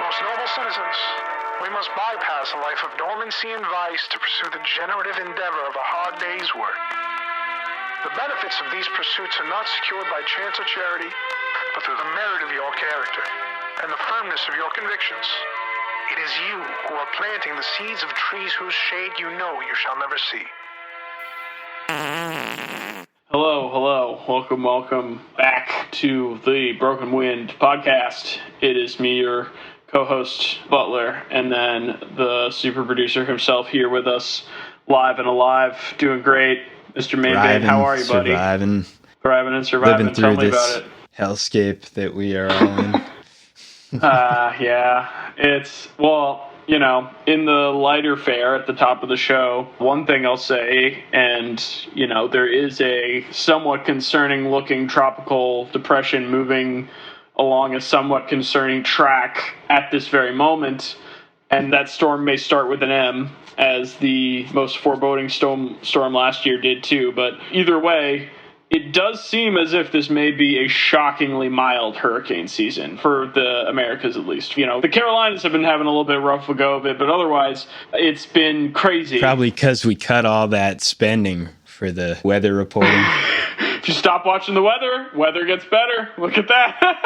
Most noble citizens, we must bypass a life of dormancy and vice to pursue the generative endeavor of a hard day's work. The benefits of these pursuits are not secured by chance or charity, but through the merit of your character and the firmness of your convictions. It is you who are planting the seeds of trees whose shade you know you shall never see. Hello. Welcome back to the Broken Wind podcast. It is me, your co-host, Butler, and then the super producer himself here with us, live and alive, doing great. Mr. Mainbane, how are you, buddy? Thriving and surviving. Living through Tell me this about it. hellscape that we are all in. Yeah. It's, well, you know, in the lighter fare at the top of the show, one thing I'll say, and, you know, there is a somewhat concerning looking tropical depression moving along a somewhat concerning track at this very moment, and that storm may start with an M, as the most foreboding storm last year did too, but either way, it does seem as if this may be a shockingly mild hurricane season for the Americas, at least. You know, the Carolinas have been having a little bit rough a go of it, but otherwise, it's been crazy. Probably because we cut all that spending for the weather reporting. If you stop watching the weather gets better. Look at that.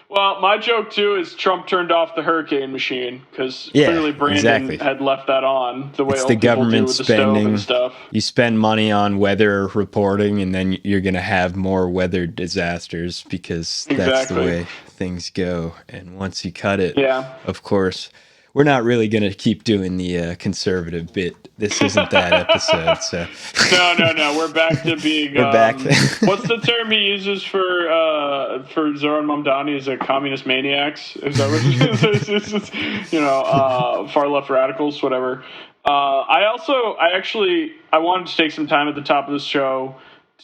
Well, my joke, too, is Trump turned off the hurricane machine because clearly Brandon had left that on the way it's old the people government do with spending. the stove and stuff. You spend money on weather reporting, and then you're going to have more weather disasters because that's the way things go. And once you cut it, of course, we're not really going to keep doing the conservative bit. This isn't that episode. So No. We're back to being. We're back. What's the term he uses for Zoran Mamdani? Is it communist maniacs? Is that what it is? You know, far left radicals, whatever. I wanted to take some time at the top of the show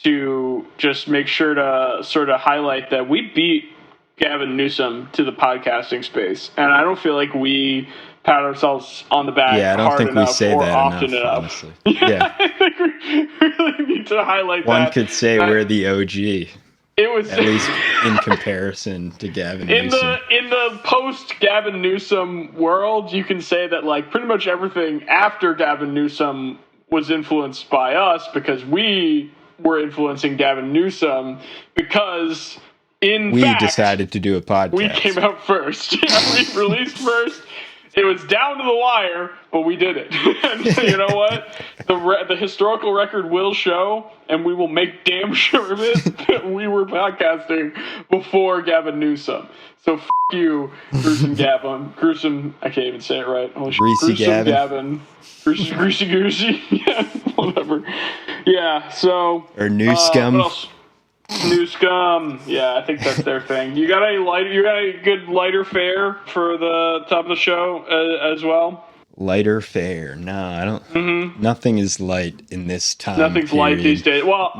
to just make sure to sort of highlight that we beat Gavin Newsom to the podcasting space, and I don't feel like we pat ourselves on the back hard enough or often enough. Honestly. Yeah, I think we really need to highlight One that. could say we're the OG. It was at least in comparison to Gavin Newsom. In the post Gavin Newsom world, you can say that like pretty much everything after Gavin Newsom was influenced by us because we were influencing Gavin Newsom because we decided to do a podcast. We came out first. We released first. It was down to the wire, but we did it. And you know what? The historical record will show, and we will make damn sure of it, that we were podcasting before Gavin Newsom. So f*** you, gruesome Gavin. Gruesome, I can't even say it right. Oh, Greasy Gavin. Greasy Goosey. Yeah, whatever. Yeah, so... Or New Scum. What else? New Scum. Yeah, I think that's their thing. You got a good lighter fare for the top of the show as well? Lighter fare? No, I don't. Mm-hmm. Nothing is light in this time. Nothing's period. Light these days. Well,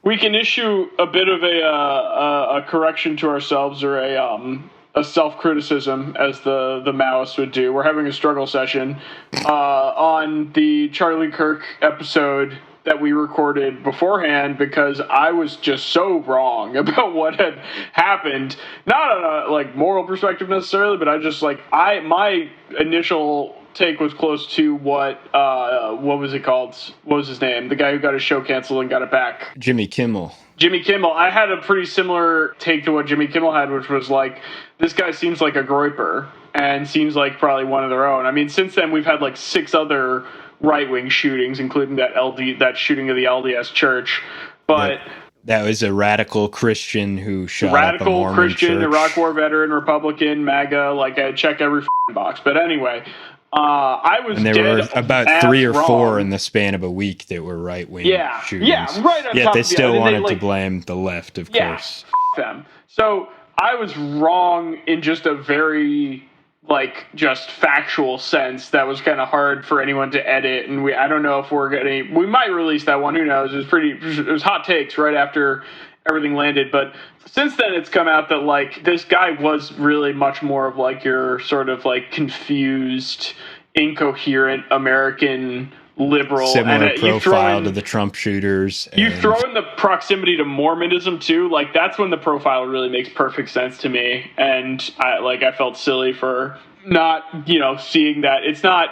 we can issue a bit of a correction to ourselves or a self-criticism, as the Maoists would do. We're having a struggle session on the Charlie Kirk episode that we recorded beforehand because I was just so wrong about what had happened. Not on a like moral perspective necessarily, but I just my initial take was close to what was it called? What was his name? The guy who got his show canceled and got it back. Jimmy Kimmel. I had a pretty similar take to what Jimmy Kimmel had, which was like, this guy seems like a groiper and seems like probably one of their own. I mean, since then we've had like 6 other right-wing shootings, including that shooting of the LDS church. But that was a radical Christian who shot up a Mormon church. Iraq War veteran, Republican, MAGA. Like, I check every box. But anyway, I was. And there were about 3 or 4 in the span of a week that were right-wing shootings. Yeah, right. Yet they still wanted to blame the left, of course. Them. So I was wrong in just a very just factual sense that was kind of hard for anyone to edit, and I don't know if we might release that one, who knows. It was hot takes right after everything landed, but since then it's come out that this guy was really much more of your sort of confused, incoherent American liberal. Similar and profile to the Trump shooters. You throw in the proximity to Mormonism too. Like, that's when the profile really makes perfect sense to me. And I felt silly for not, seeing that it's not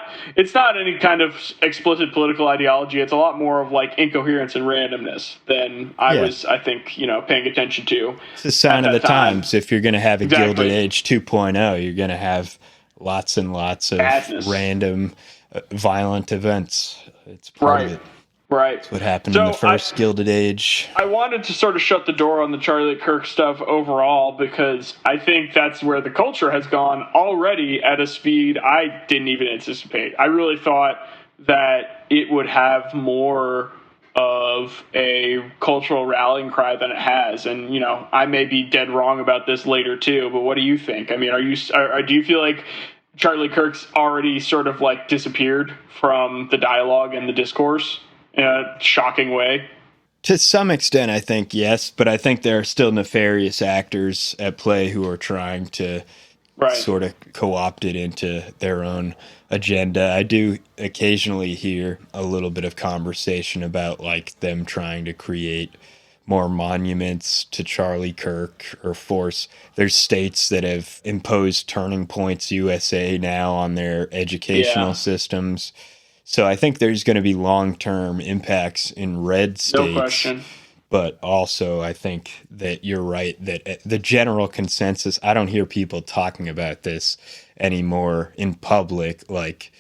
any kind of explicit political ideology. It's a lot more of like incoherence and randomness than I was, I think, paying attention to. It's a sign of the times. If you're going to have a Gilded Age 2.0, you're going to have lots and lots of random violent events. It's part of it. Right. That's what happened in the first Gilded Age. I wanted to sort of shut the door on the Charlie Kirk stuff overall because I think that's where the culture has gone already at a speed I didn't even anticipate. I really thought that it would have more of a cultural rallying cry than it has. And, I may be dead wrong about this later too, but what do you think? I mean, do you feel like Charlie Kirk's already sort of like disappeared from the dialogue and the discourse in a shocking way? To some extent, I think yes, but I think there are still nefarious actors at play who are trying to sort of co-opt it into their own agenda. I do occasionally hear a little bit of conversation about like them trying to create more monuments to Charlie Kirk or force. There's states that have imposed Turning Points USA now on their educational systems. So I think there's going to be long-term impacts in red states. No question. But also I think that you're right that the general consensus, I don't hear people talking about this anymore in public. Like,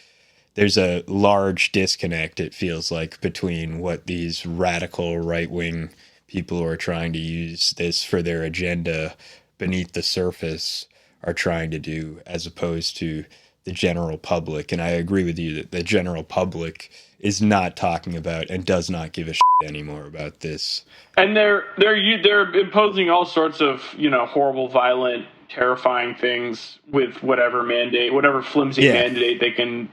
there's a large disconnect, it feels like, between what these radical right-wing people who are trying to use this for their agenda beneath the surface are trying to do, as opposed to the general public. And I agree with you that the general public is not talking about and does not give a shit anymore about this. And they're imposing all sorts of, horrible, violent, terrifying things with whatever flimsy mandate they can,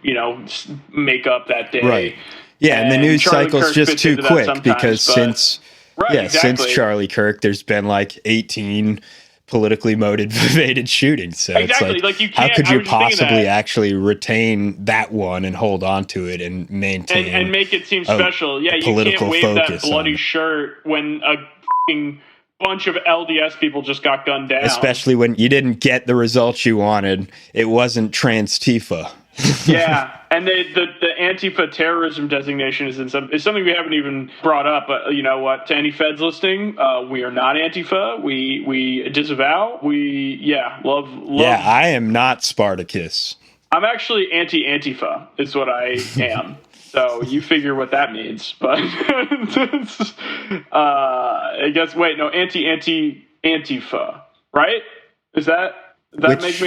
make up that day. Right. Yeah, and the news cycle's just too quick because since Charlie Kirk, there's been like 18 politically motivated shootings. So it's like you can't, how could you possibly actually retain that one and hold on to it and maintain and make it seem special? Yeah, you can't wave that bloody shirt when a bunch of LDS people just got gunned down. Especially when you didn't get the results you wanted. It wasn't Trans-Tifa. Yeah, and the Antifa terrorism designation is something we haven't even brought up. But you know what? To any feds listening, we are not Antifa. We disavow. Love. Yeah, I am not Spartacus. I'm actually anti-Antifa. Is what I am. So you figure what that means. But I guess anti-Antifa. Right? Is that? Which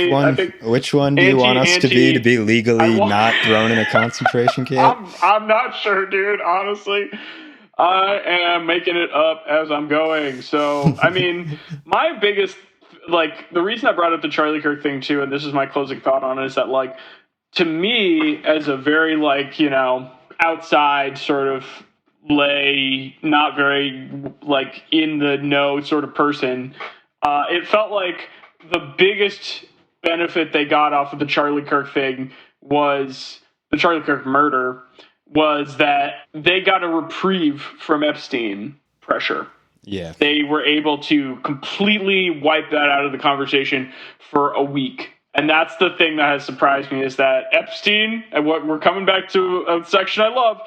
one do you want us to be legally not thrown in a concentration camp? I'm not sure, dude, honestly. I am making it up as I'm going. So, I mean, my biggest, the reason I brought up the Charlie Kirk thing too, and this is my closing thought on it, is that, to me, as a very, outside sort of lay, not very, in the know sort of person, it felt like the biggest benefit they got off of the Charlie Kirk thing was the Charlie Kirk murder was that they got a reprieve from Epstein pressure. Yeah. They were able to completely wipe that out of the conversation for a week. And that's the thing that has surprised me, is that Epstein, and what we're coming back to a section I love,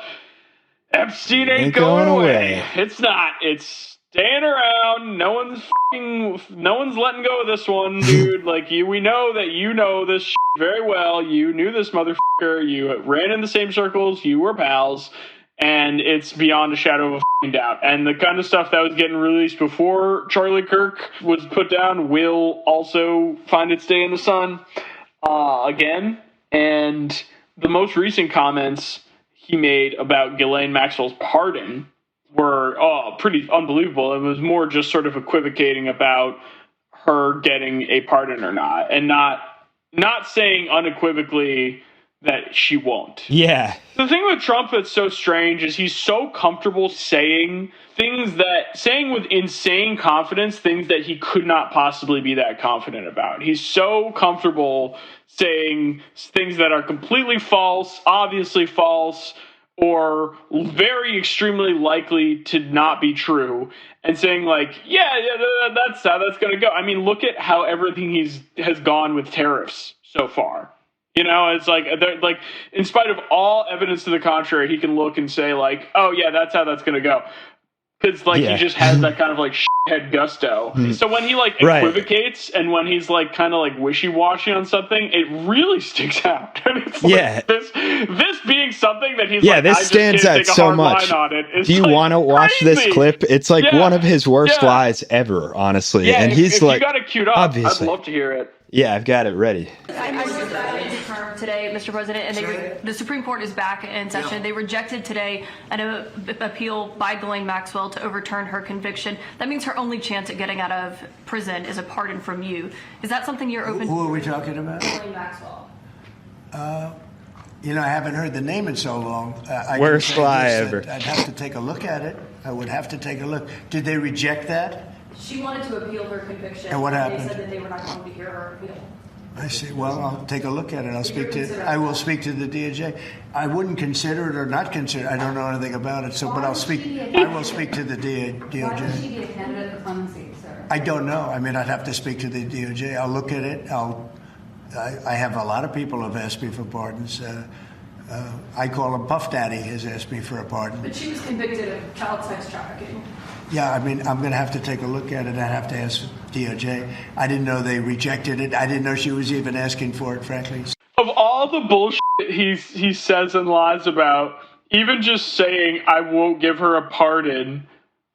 Epstein ain't going away. It's not. It's staying around. No one's letting go of this one, dude. We know that you know this shit very well. You knew this motherfucker. You ran in the same circles. You were pals. And it's beyond a shadow of a doubt. And the kind of stuff that was getting released before Charlie Kirk was put down will also find its day in the sun again. And the most recent comments he made about Ghislaine Maxwell's pardon were pretty unbelievable. It was more just sort of equivocating about her getting a pardon or not, and not saying unequivocally that she won't. Yeah. The thing with Trump that's so strange is he's so comfortable saying with insane confidence things that he could not possibly be that confident about. He's so comfortable saying things that are completely false, obviously false, or very extremely likely to not be true, and saying like, yeah, that's how that's going to go. I mean, look at how everything has gone with tariffs so far. You know, it's like in spite of all evidence to the contrary, he can look and say like, oh yeah, that's how that's going to go. Because he just has that kind of shithead gusto. So when he equivocates and when he's kind of wishy-washy on something, it really sticks out. And it's this being something that he's this stands out so much. Do you want to watch this clip? It's one of his worst lies ever, honestly. Yeah, and if you got it queued up, obviously. I'd love to hear it. Yeah, I've got it ready. Today, Mr. President, and the Supreme Court is back in session. Yeah. They rejected today an appeal by Ghislaine Maxwell to overturn her conviction. That means her only chance at getting out of prison is a pardon from you. Is that something you're open to? Who are we talking about? Ghislaine Maxwell. I haven't heard the name in so long. Worst lie ever. I'd have to take a look at it. I would have to take a look. Did they reject that? She wanted to appeal her conviction. And what happened? They said that they were not going to hear her appeal. I see. Well, I'll take a look at it. I will speak to the DOJ. I wouldn't consider it or not consider it. I don't know anything about it. So, but I will speak to the DOJ. Why would she be a candidate for clemency, sir? I don't know. I mean, I'd have to speak to the DOJ. I'll look at it. I have a lot of people who have asked me for pardons. I call him Puff Daddy has asked me for a pardon. But she was convicted of child sex trafficking. Yeah, I mean, I'm going to have to take a look at it. I have to ask DOJ. I didn't know they rejected it. I didn't know she was even asking for it, frankly. Of all the bullshit he says and lies about, even just saying, I won't give her a pardon,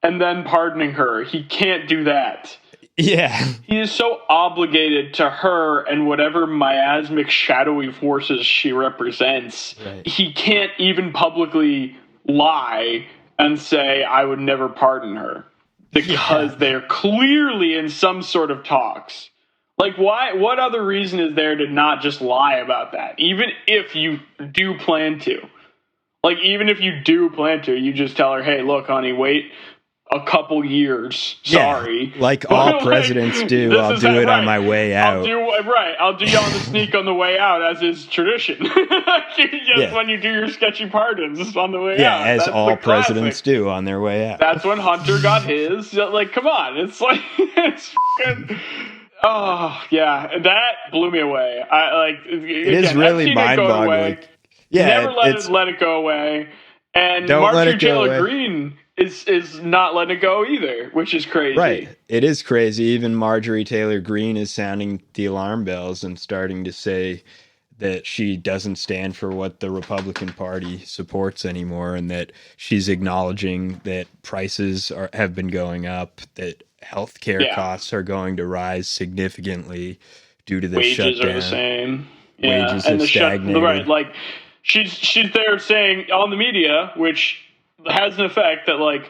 and then pardoning her, he can't do that. Yeah. He is so obligated to her and whatever miasmic shadowy forces she represents. Right. He can't even publicly lie and say, I would never pardon her. Because they're clearly in some sort of talks. Why? What other reason is there to not just lie about that? Even if you do plan to. Even if you do plan to, you just tell her, hey, look, honey, wait a couple years. Sorry. Yeah, all presidents do. I'll do it on my way out. I'll do you on the sneak on the way out, as is tradition. When you do your sketchy pardons on the way out. Yeah, as that's all presidents do on their way out. That's when Hunter got his. Come on. It's it's fucking... Oh, yeah. That blew me away. It is really mind-boggling. Yeah, never let it go away. And Marjorie Taylor Greene is not letting it go either, which is crazy. Right. It is crazy. Even Marjorie Taylor Greene is sounding the alarm bells and starting to say that she doesn't stand for what the Republican Party supports anymore, and that she's acknowledging that prices have been going up, that healthcare costs are going to rise significantly due to the wages shutdown. Are the same. Wages have stagnated. Right. She's there saying on the media, which has an effect that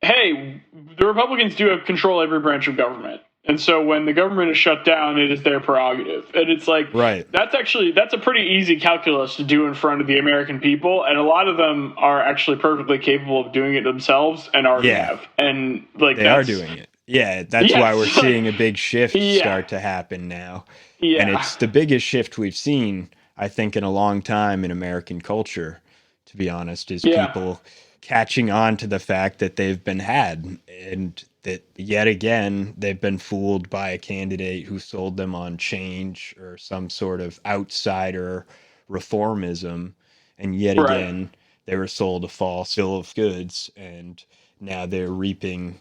hey, the Republicans do have control every branch of government. And so when the government is shut down, it is their prerogative. And it's right. That's a pretty easy calculus to do in front of the American people. And a lot of them are actually perfectly capable of doing it themselves and already have. And they are doing it. Yeah, that's why we're seeing a big shift start to happen now. Yeah. And it's the biggest shift we've seen, I think, in a long time in American culture, to be honest, is people catching on to the fact that they've been had, and that yet again they've been fooled by a candidate who sold them on change or some sort of outsider reformism, and yet again they were sold a false bill of goods, and now they're reaping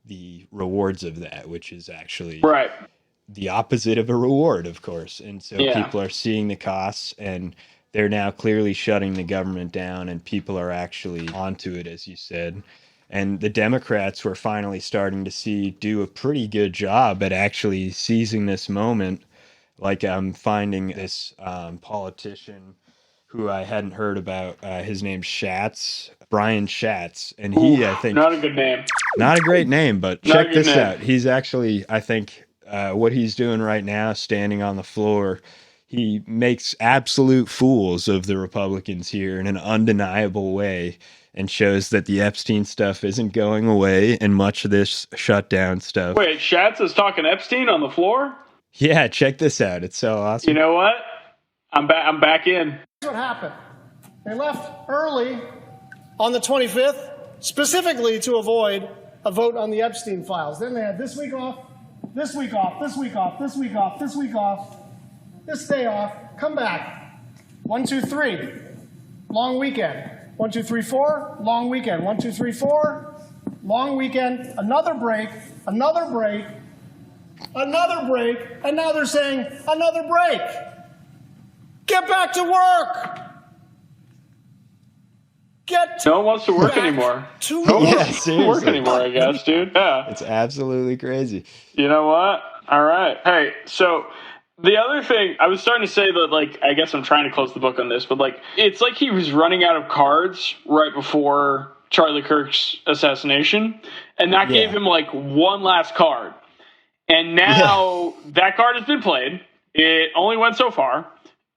the rewards of that, which is actually the opposite of a reward, of course. And so people are seeing the costs, and they're now clearly shutting the government down, and people are actually onto it, as you said. And the Democrats were finally starting to do a pretty good job at actually seizing this moment. I'm finding this politician who I hadn't heard about. His name's Brian Schatz. And he, I think... Not a good name. Not a great name, but check this out. He's actually, I think, what he's doing right now, standing on the floor, he makes absolute fools of the Republicans here in an undeniable way, and shows that the Epstein stuff isn't going away, and much of this shutdown stuff. Wait, Schatz is talking Epstein on the floor? Yeah, check this out. It's so awesome. You know what? I'm back in. Here's what happened. They left early on the 25th, specifically to avoid a vote on the Epstein files. Then they had this week off, this week off, this week off, this week off, this week off, this day off, come back. 1, 2, 3, long weekend. 1, 2, 3, 4, long weekend. 1, 2, 3, 4, long weekend. Another break, another break, another break, and now they're saying another break. Get back to work. No one wants to work anymore. No one wants to work anymore, I guess, dude. Yeah. It's absolutely crazy. You know what? All right. Hey, so the other thing, I was starting to say that, like, I guess I'm trying to close the book on this, but, like, it's like he was running out of cards right before Charlie Kirk's assassination, and that gave him, like, one last card. And now that card has been played. It only went so far.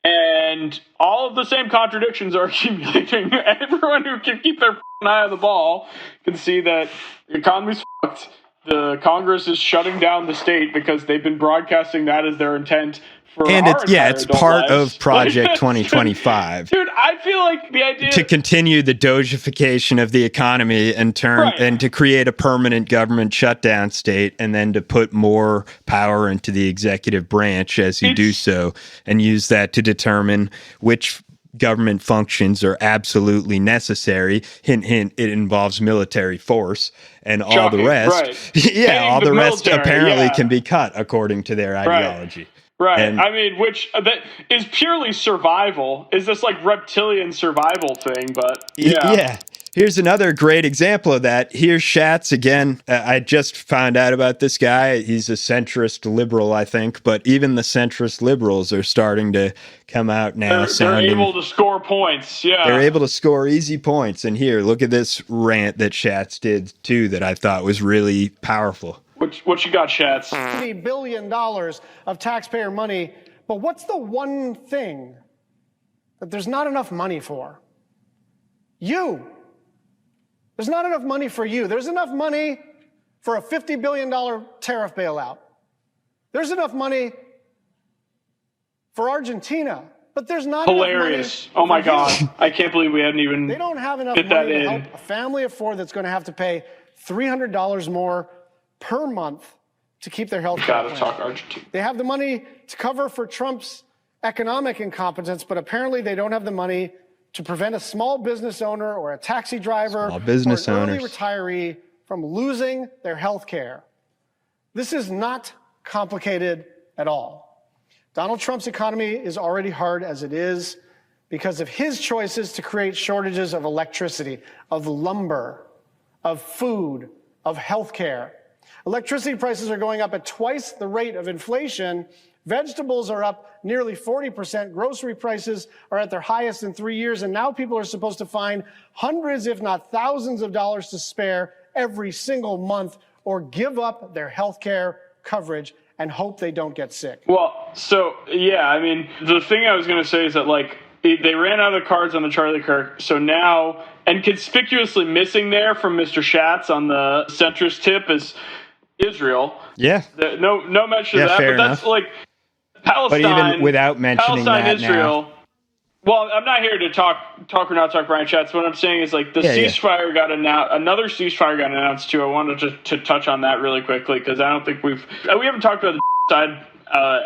And all of the same contradictions are accumulating. Everyone who can keep their eye on the ball can see that the economy's fucked. The Congress is shutting down the state because they've been broadcasting that as their intent for and it's part lives. Of Project 2025. Dude, I feel like the idea to continue the Dojification of the economy and and to create a permanent government shutdown state, and then to put more power into the executive branch as you do so, and use that to determine which government functions are absolutely necessary. Hint, hint, it involves military force, and all the rest. Right. All the rest apparently can be cut according to their ideology. Right. And, I mean, which that is purely survival. Is this like reptilian survival thing? But yeah. Here's another great example of that. Here's Schatz again. I just found out about this guy. He's a centrist liberal, I think, but even the centrist liberals are starting to come out now. They're able to score points. Yeah. They're able to score easy points. And here, look at this rant that Schatz did too that I thought was really powerful. What you got, Schatz? $20 billion of taxpayer money, but what's the one thing that there's not enough money for? You. There's not enough money for you. There's enough money for a $50 billion tariff bailout. There's enough money for Argentina, but there's not enough money. Hilarious. Oh my God. I can't believe we hadn't even They don't have enough money to help a family of 4 that's going to have to pay $300 more per month to keep their health care. Gotta talk Argentina. They have the money to cover for Trump's economic incompetence, but apparently they don't have the money to prevent a small business owner or a taxi driver or an early retiree from losing their health care. This is not complicated at all. Donald Trump's economy is already hard as it is because of his choices to create shortages of electricity, of lumber, of food, of health care. Electricity prices are going up at twice the rate of inflation. Vegetables are up nearly 40%. Grocery prices are at their highest in 3 years. And now people are supposed to find hundreds, if not thousands of dollars to spare every single month or give up their health care coverage and hope they don't get sick. Well, so, yeah, I mean, the thing I was going to say is that, like, they ran out of cards on the Charlie Kirk. So now, and conspicuously missing there from Mr. Schatz on the centrist tip is Israel. Yeah. No mention of that, but that's like Palestine. But even without mentioning Palestine, that Israel. now. Well, I'm not here to talk or not talk Brian Schatz. What I'm saying is like the ceasefire got announced. Another ceasefire got announced too. I wanted to touch on that really quickly because I don't think we haven't talked about the side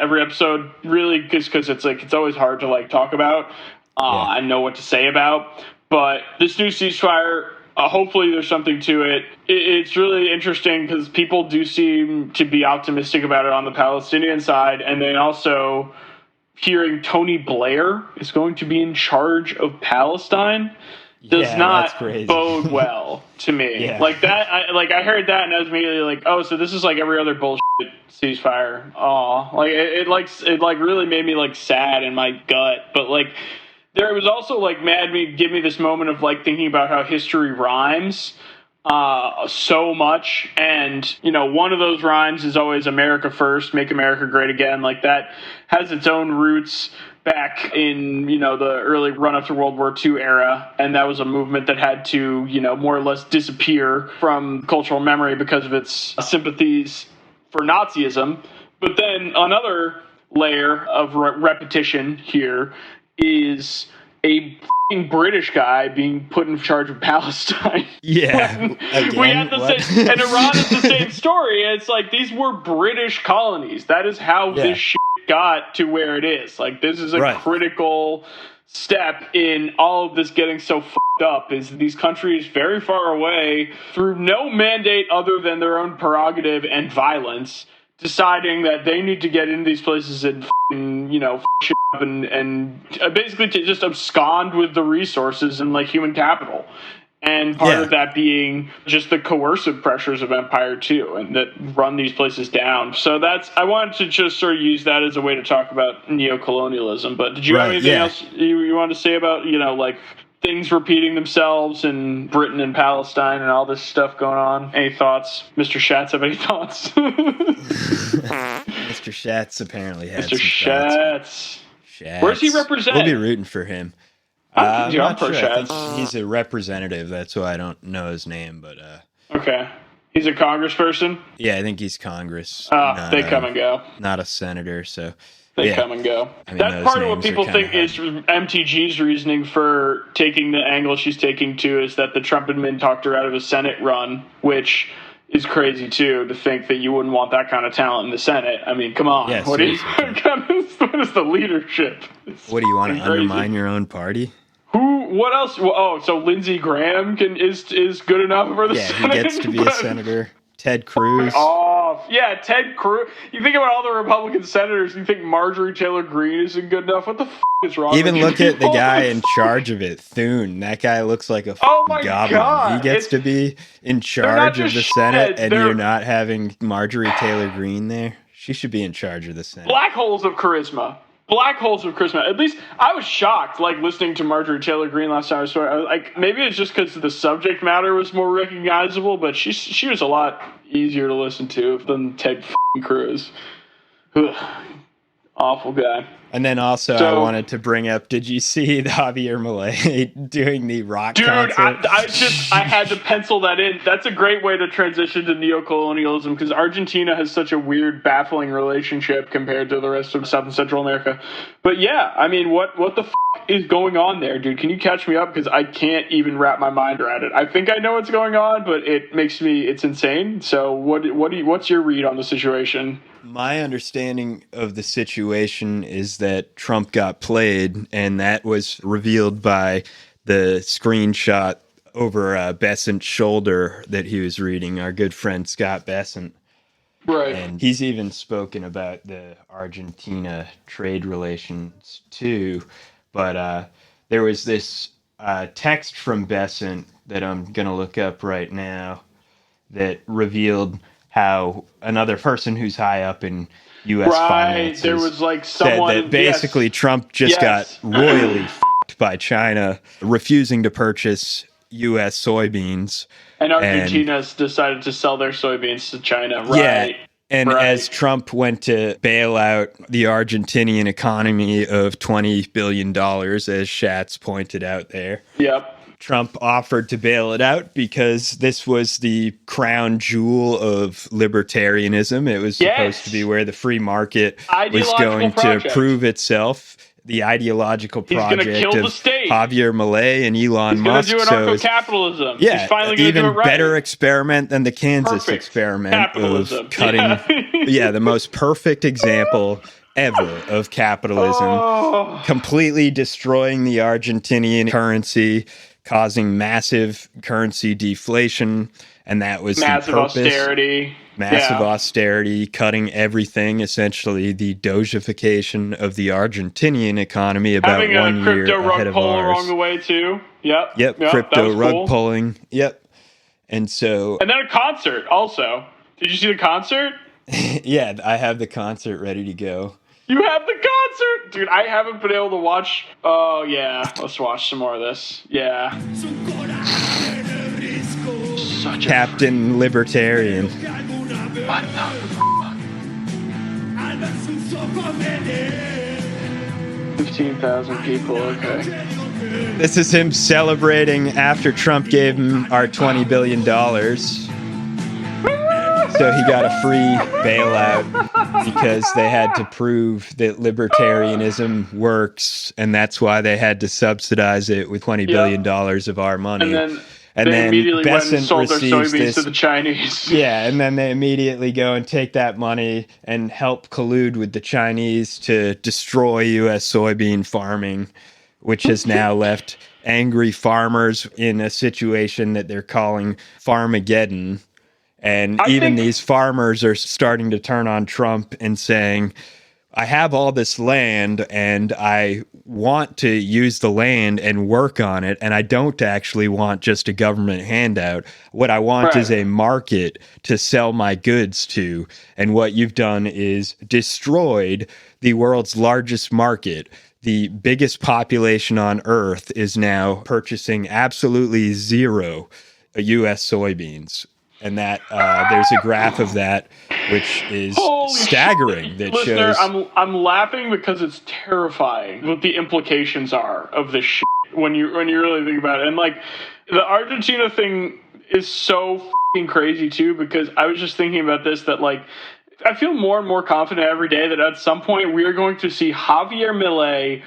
every episode really because it's always hard to like talk about. I know what to say about, but this new ceasefire. Hopefully there's something to it. It's really interesting because people do seem to be optimistic about it on the Palestinian side. And then also hearing Tony Blair is going to be in charge of Palestine does not bode well to me. Like that, I heard that and I was immediately like, oh, so this is like every other bullshit ceasefire. Oh, like it really made me like sad in my gut. But like, there was also like give me this moment of like thinking about how history rhymes so much, and one of those rhymes is always America first, make America great again. Like that has its own roots back in the early run up to World War II era, and that was a movement that had to more or less disappear from cultural memory because of its sympathies for Nazism. But then another layer of repetition here is a British guy being put in charge of Palestine. Yeah. We had the same, and Iran is the same story. It's like these were British colonies. That is how this shit got to where it is. Like, this is a critical step in all of this getting so fucked up, is these countries very far away, through no mandate other than their own prerogative and violence, deciding that they need to get into these places and shit up and basically to just abscond with the resources and like human capital. And part of that being just the coercive pressures of empire too, and that run these places down. So I wanted to just sort of use that as a way to talk about neocolonialism. But did you have anything else you wanted to say about, like things repeating themselves in Britain and Palestine and all this stuff going on? Any thoughts? Mr. Schatz, have any thoughts? Mr. Schatz apparently has Mr. Schatz. Schatz. Where's he represent? We'll be rooting for him. I'm not sure. I think he's a representative. That's why I don't know his name, but okay. He's a congressperson? Yeah, I think he's Congress. They come and go. Not a senator, so they come and go. I mean, that's part of what people think is MTG's reasoning for taking the angle she's taking too, is that the Trump admin talked her out of a Senate run, which is crazy too, to think that you wouldn't want that kind of talent in the Senate. I mean, come on. Yeah, what is the leadership? What do you want to undermine your own party? What else? So Lindsey Graham is good enough for the Senate? Yeah, he gets to be a senator. Ted Cruz. Yeah, Ted Cruz. You think about all the Republican senators, you think Marjorie Taylor Greene isn't good enough? What the is wrong Even with look at the guy in charge of it, Thune. That guy looks like a goblin. God. He gets to be in charge of the Senate, and you're not having Marjorie Taylor Greene there? She should be in charge of the Senate. Black holes of charisma. At least I was shocked, like listening to Marjorie Taylor Greene last time. I was like, maybe it's just because the subject matter was more recognizable, but she was a lot easier to listen to than Ted Cruz. Awful guy. And then also I wanted to bring up, did you see Javier Milei doing the rock concert? I had to pencil that in. That's a great way to transition to neocolonialism, because Argentina has such a weird, baffling relationship compared to the rest of South and Central America. But yeah, I mean, what the is going on there, dude? Can you catch me up? Because I can't even wrap my mind around it. I think I know what's going on, but it's insane. So what's your read on the situation? My understanding of the situation is that Trump got played, and that was revealed by the screenshot over Bessent's shoulder that he was reading, our good friend Scott Bessent. Right. And he's even spoken about the Argentina trade relations too. But there was this text from Bessent that I'm going to look up right now that revealed how another person who's high up in U.S. finances there was like someone said that basically Trump just got royally f***ed by China, refusing to purchase U.S. soybeans. And Argentina's decided to sell their soybeans to China, right? Yeah. And as Trump went to bail out the Argentinian economy of $20 billion, as Schatz pointed out there. Yep. Trump offered to bail it out because this was the crown jewel of libertarianism. It was supposed to be where the free market was going to prove itself. The ideological project of Javier Milei and Elon Musk. He's going to do anarcho-capitalism. Yeah, he's finally going to do it right. Better experiment than the Kansas experiment capitalism. Of cutting. The most perfect example ever of capitalism, completely destroying the Argentinian currency, causing massive currency deflation, and that was massive the purpose. Austerity, cutting everything, essentially the dojification of the Argentinian economy about having 1 year ahead of ours. Having a crypto rug pull along the way too. Yep, crypto rug pulling. Yep. And then a concert also. Did you see the concert? Yeah, I have the concert ready to go. You have the concert? Dude, I haven't been able to watch. Oh, yeah. Let's watch some more of this. Yeah. Such Captain Libertarian. What the fuck? 15,000 people, okay. This is him celebrating after Trump gave him our $20 billion. So he got a free bailout because they had to prove that libertarianism works, and that's why they had to subsidize it with $20 billion of our money. And then immediately went and sold their soybeans to the Chinese. Yeah, and then they immediately go and take that money and help collude with the Chinese to destroy U.S. soybean farming, which has now left angry farmers in a situation that they're calling Farmageddon. And these farmers are starting to turn on Trump and saying, I have all this land and I want to use the land and work on it. And I don't actually want just a government handout. What I want is a market to sell my goods to. And what you've done is destroyed the world's largest market. The biggest population on Earth is now purchasing absolutely zero U.S. soybeans. And that there's a graph of that, which is staggering. That Listener, shows. I'm laughing because it's terrifying what the implications are of this shit when you really think about it. And like the Argentina thing is so fucking crazy too, because I was just thinking about this, that like I feel more and more confident every day that at some point we are going to see Javier Milei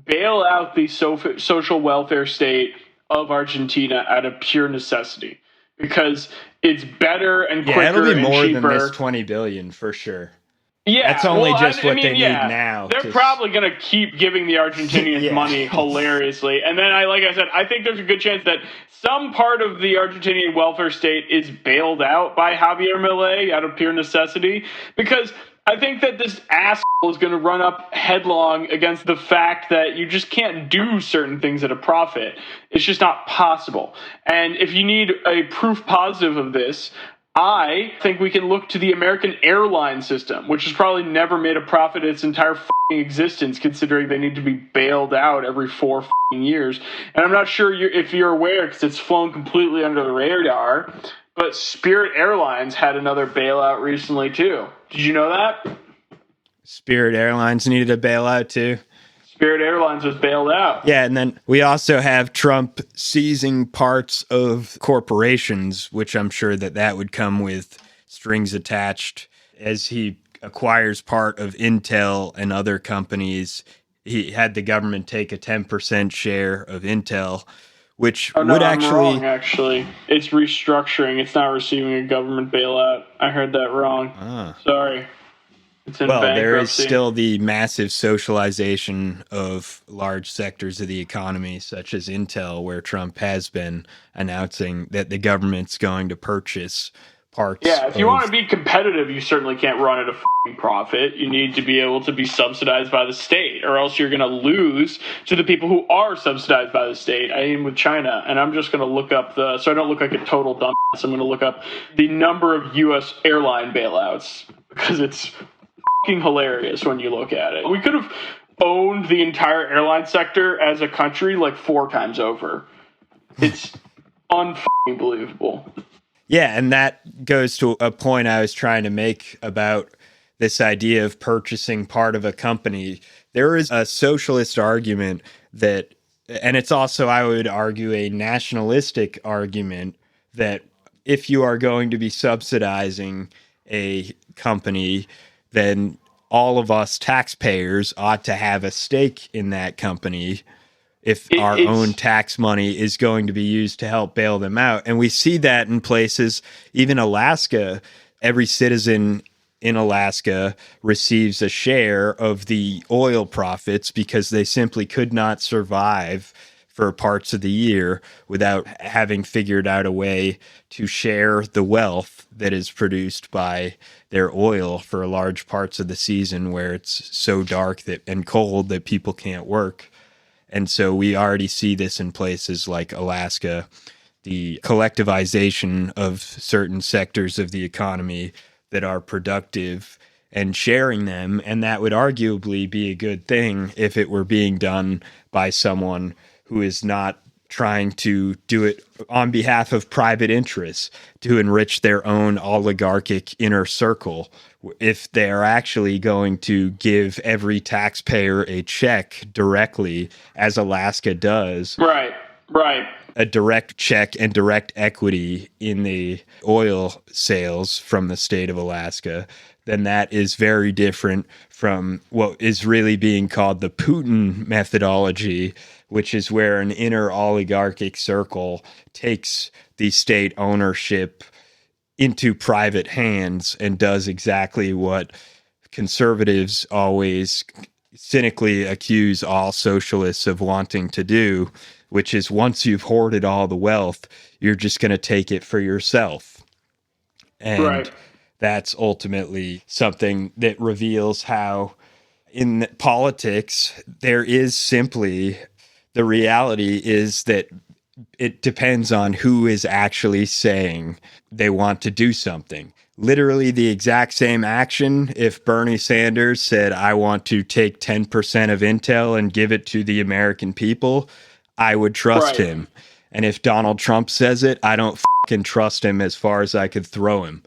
bail out the social welfare state of Argentina out of pure necessity. Because it's better and quicker and cheaper. It'll be more than this $20 billion for sure. Yeah, that's only what they need now. They're probably going to keep giving the Argentinians money hilariously, and then like I said, I think there's a good chance that some part of the Argentinian welfare state is bailed out by Javier Milei out of pure necessity, because I think that this asshole is going to run up headlong against the fact that you just can't do certain things at a profit. It's just not possible. And if you need a proof positive of this, I think we can look to the American airline system, which has probably never made a profit in its entire existence, considering they need to be bailed out every 4 years. And I'm not sure if you're aware, because it's flown completely under the radar, but Spirit Airlines had another bailout recently, too. Did you know that? Spirit Airlines needed a bailout, too? Spirit Airlines was bailed out. Yeah, and then we also have Trump seizing parts of corporations, which I'm sure that would come with strings attached. As he acquires part of Intel and other companies, he had the government take a 10% share of Intel, which would actually. It's restructuring. It's not receiving a government bailout. I heard that wrong. Sorry. It's in bankruptcy. There is still the massive socialization of large sectors of the economy, such as Intel, where Trump has been announcing that the government's going to purchase parts. Yeah, if you want to be competitive, you certainly can't run at a profit. You need to be able to be subsidized by the state, or else you're going to lose to the people who are subsidized by the state. I am with China, and I'm just going to look up so I don't look like a total dumbass, I'm going to look up the number of U.S. airline bailouts, because it's hilarious when you look at it. We could have owned the entire airline sector as a country like 4 times over. It's unbelievable. Yeah, and that goes to a point I was trying to make about this idea of purchasing part of a company. There is a socialist argument that, and it's also, I would argue, a nationalistic argument that if you are going to be subsidizing a company, then all of us taxpayers ought to have a stake in that company if our own tax money is going to be used to help bail them out. And we see that in places, even Alaska. Every citizen in Alaska receives a share of the oil profits because they simply could not survive for parts of the year without having figured out a way to share the wealth that is produced by their oil for large parts of the season where it's so dark and cold that people can't work. And so we already see this in places like Alaska, the collectivization of certain sectors of the economy that are productive and sharing them. And that would arguably be a good thing if it were being done by someone who is not trying to do it on behalf of private interests to enrich their own oligarchic inner circle. If they're actually going to give every taxpayer a check directly, as Alaska does. Right. a direct check and direct equity in the oil sales from the state of Alaska, then that is very different from what is really being called the Putin methodology, which is where an inner oligarchic circle takes the state ownership into private hands and does exactly what conservatives always cynically accuse all socialists of wanting to do, which is once you've hoarded all the wealth, you're just going to take it for yourself. And that's ultimately something that reveals how in politics, there is simply, the reality is that it depends on who is actually saying they want to do something. Literally the exact same action. If Bernie Sanders said, I want to take 10% of Intel and give it to the American people, I would trust him. And if Donald Trump says it, I don't fucking trust him as far as I could throw him.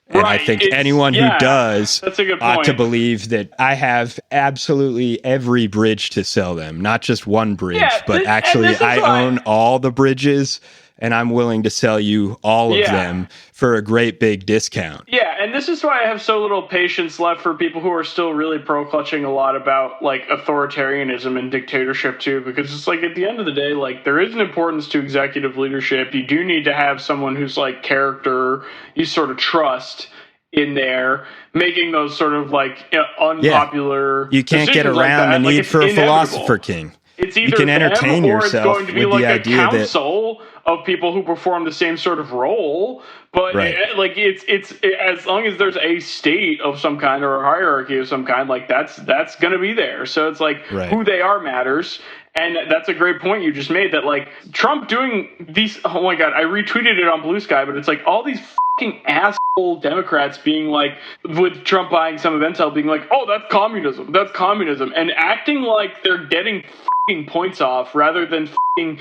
And I think anyone who does ought to believe that I have absolutely every bridge to sell them. Not just one bridge, but actually I own all the bridges, and I'm willing to sell you all of them for a great big discount. Yeah, and this is why I have so little patience left for people who are still really pro-clutching a lot about, like, authoritarianism and dictatorship, too, because it's like, at the end of the day, like, there is an importance to executive leadership. You do need to have someone who's, like, character you sort of trust in there, making those sort of, like, unpopular You can't get around the need for a philosopher king. It's either you can entertain them, or yourself it's going to be with like the idea a council of people who perform the same sort of role. But like it's as long as there's a state of some kind or a hierarchy of some kind, like that's going to be there. So it's like who they are matters. And that's a great point you just made, that like Trump doing these. Oh my God, I retweeted it on Bluesky, but it's like all these fucking asshole Democrats being like, with Trump buying some of Intel, being like, oh, that's communism, and acting like they're getting fucking points off rather than fucking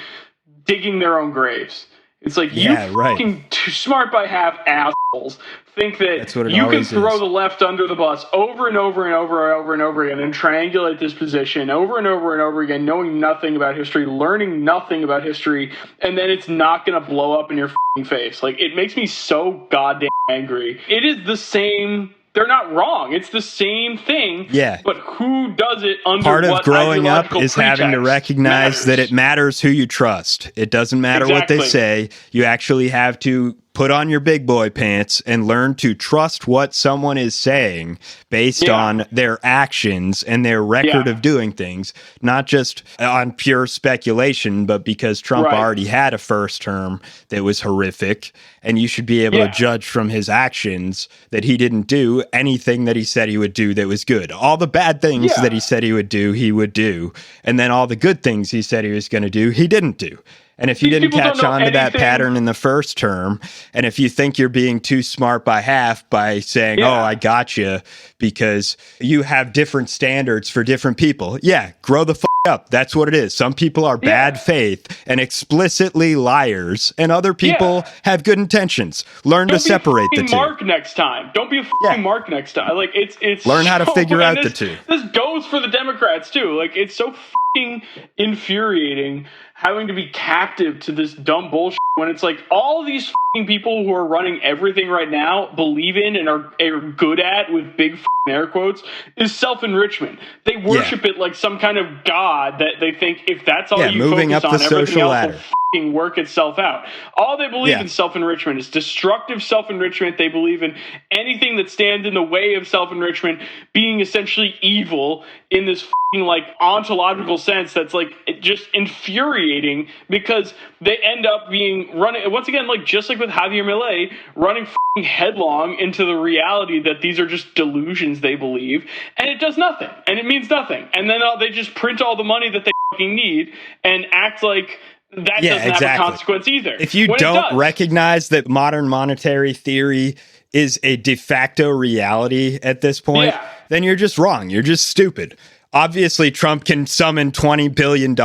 digging their own graves. It's like, you fucking too smart by half assholes think that you can throw the left under the bus over and over and over again and triangulate this position over and over again, knowing nothing about history, learning nothing about history, and then it's not going to blow up in your fucking face. Like, it makes me so goddamn angry. It is the same. They're not wrong. It's the same thing. Yeah. But who does it under Part of what growing up is having to recognize matters. that it matters who you trust. It doesn't matter what they say. You actually have to put on your big boy pants and learn to trust what someone is saying based on their actions and their record of doing things, not just on pure speculation, but because Trump already had a first term that was horrific, and you should be able to judge from his actions that he didn't do anything that he said he would do that was good. All the bad things that he said he would do, and then all the good things he said he was going to do, he didn't do. And if you didn't catch on to that pattern in the first term, and if you think you're being too smart by half by saying, oh, I got you, because you have different standards for different people, grow the up. That's what it is. Some people are bad faith and explicitly liars, and other people have good intentions. Learn to separate the two. Mark next time. Don't be a fucking mark next time. Like, it's learn how to figure out the two. This goes for the Democrats too. Like, it's so fucking infuriating having to be captive to this dumb bullshit when it's like all of these fucking people who are running everything right now believe in and are good at, with big fucking air quotes, is self-enrichment. They worship it like some kind of god that they think if that's all you moving focus up on, the everything social else ladder will fucking work itself out. All they believe in self-enrichment is destructive self-enrichment. They believe in anything that stands in the way of self-enrichment being essentially evil in this fucking like ontological sense that's like just infuriating, because they end up being running once again, like just like with Javier Milei, running fucking headlong into the reality that these are just delusions they believe, and it does nothing and it means nothing, and then they just print all the money that they fucking need and act like that doesn't have a consequence either. If you don't recognize that modern monetary theory is a de facto reality at this point, then you're just wrong. You're just stupid. Obviously, Trump can summon $20 billion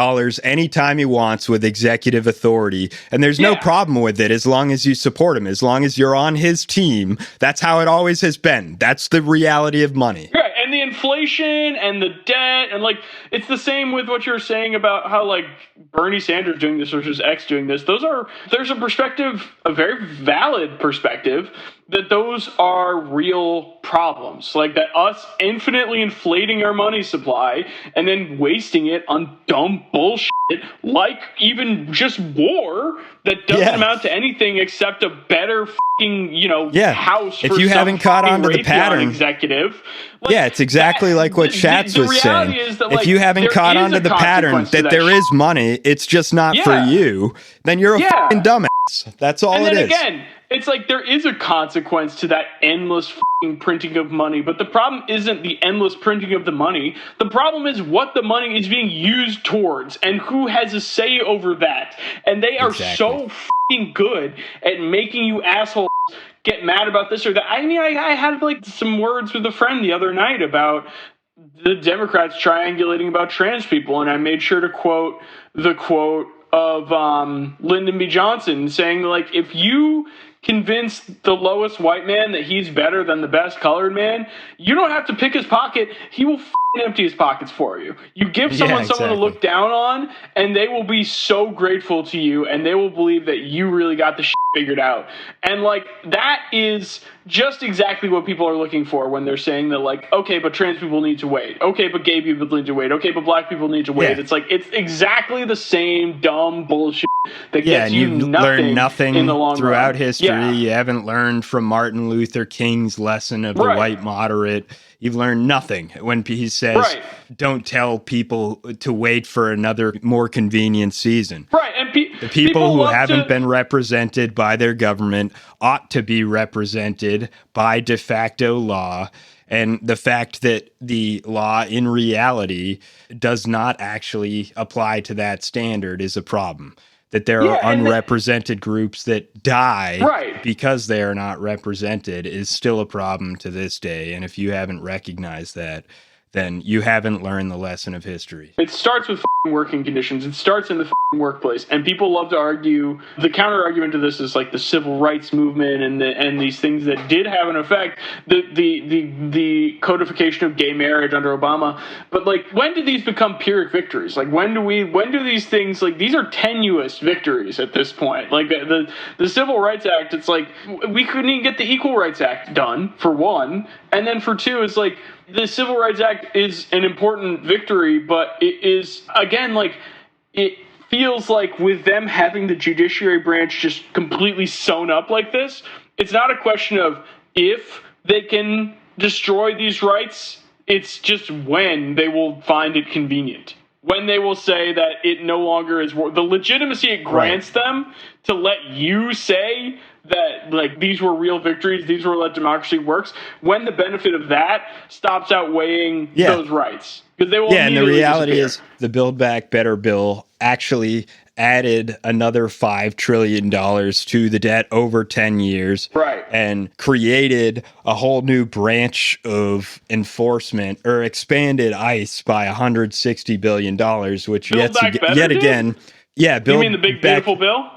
anytime he wants with executive authority, and there's no problem with it as long as you support him, as long as you're on his team. That's how it always has been. That's the reality of money. Right, and the inflation and the debt, and like it's the same with what you're saying about how like Bernie Sanders doing this versus X doing this. There's a perspective, a very valid perspective, that those are real problems. Like that us infinitely inflating our money supply and then wasting it on dumb bullshit, like even just war that doesn't amount to anything except a better fucking, house. If you haven't caught on to the pattern, executive. Like, it's exactly like what Schatz was saying. That, if you haven't caught on to the pattern that there is money, it's just not for you, then you're a fucking dumbass. That's all it is. Again, it's like there is a consequence to that endless fucking printing of money, but the problem isn't the endless printing of the money. The problem is what the money is being used towards and who has a say over that. And they are so fucking good at making you assholes get mad about this or that. I mean, I had like some words with a friend the other night about the Democrats triangulating about trans people, and I made sure to quote the quote of Lyndon B. Johnson saying, like, if you convince the lowest white man that he's better than the best colored man, you don't have to pick his pocket. He will empty his pockets for you. You give someone to look down on, and they will be so grateful to you, and they will believe that you really got the shit figured out. And like that is just exactly what people are looking for when they're saying that, like, okay, but trans people need to wait. Okay, but gay people need to wait. Okay, but black people need to wait. It's like it's exactly the same dumb bullshit that gets you learn nothing in the long throughout run. history. You haven't learned from Martin Luther King's lesson of the white moderate. You've learned nothing when he says, don't tell people to wait for another more convenient season. Right. And the people who haven't been represented by their government ought to be represented by de facto law. And the fact that the law in reality does not actually apply to that standard is a problem. That there are unrepresented groups that die because they are not represented is still a problem to this day. And if you haven't recognized that, then you haven't learned the lesson of history. It starts with working conditions. It starts in the workplace. And people love to argue. The counter argument to this is like the civil rights movement and these things that did have an effect. The codification of gay marriage under Obama. But like, when did these become Pyrrhic victories? Like, when do these things, like, these are tenuous victories at this point? Like the Civil Rights Act, it's like we couldn't even get the Equal Rights Act done, for one. And then for two, it's like the Civil Rights Act is an important victory, but it is, again, like, it feels like with them having the judiciary branch just completely sewn up like this, it's not a question of if they can destroy these rights, it's just when they will find it convenient. When they will say that it no longer is the legitimacy it grants them to let you say that, like, these were real victories, these were let democracy works, when the benefit of that stops outweighing those rights. Because they will and the reality is the Build Back Better bill actually added another $5 trillion to the debt over 10 years. And created a whole new branch of enforcement, or expanded ICE by $160 billion, which yet again. Yeah, you mean the big, beautiful bill?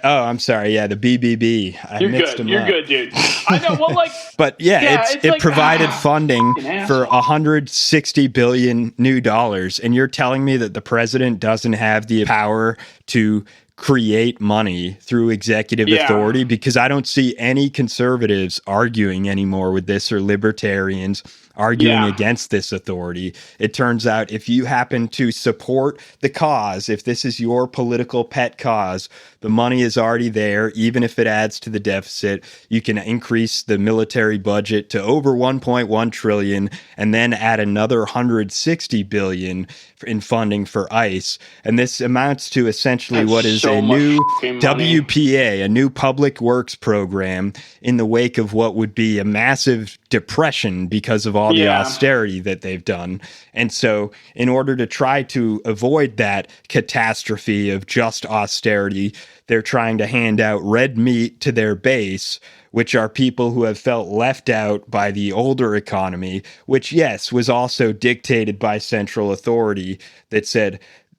I'm sorry. Yeah, the BBB. You're good. You're good, dude. I know. Well, like, but it provided funding for $160 billion new dollars, and you're telling me that the president doesn't have the power to create money through executive authority? Because I don't see any conservatives arguing anymore with this, or libertarians arguing against this authority. It turns out if you happen to support the cause, if this is your political pet cause, the money is already there. Even if it adds to the deficit, you can increase the military budget to over 1.1 trillion and then add another 160 billion in funding for ICE. And this amounts to essentially what is a new WPA, a new public works program, in the wake of what would be a massive depression because of all the austerity that they've done. And so in order to try to avoid that catastrophe of just austerity, they're trying to hand out red meat to their base, which are people who have felt left out by the older economy, which, yes, was also dictated by central authority that said,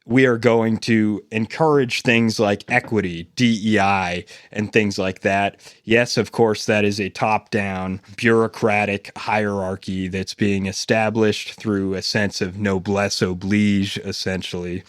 we are going to encourage things like equity, DEI, and things like that. Yes, of course, that is a top-down bureaucratic hierarchy that's being established through a sense of noblesse oblige, essentially.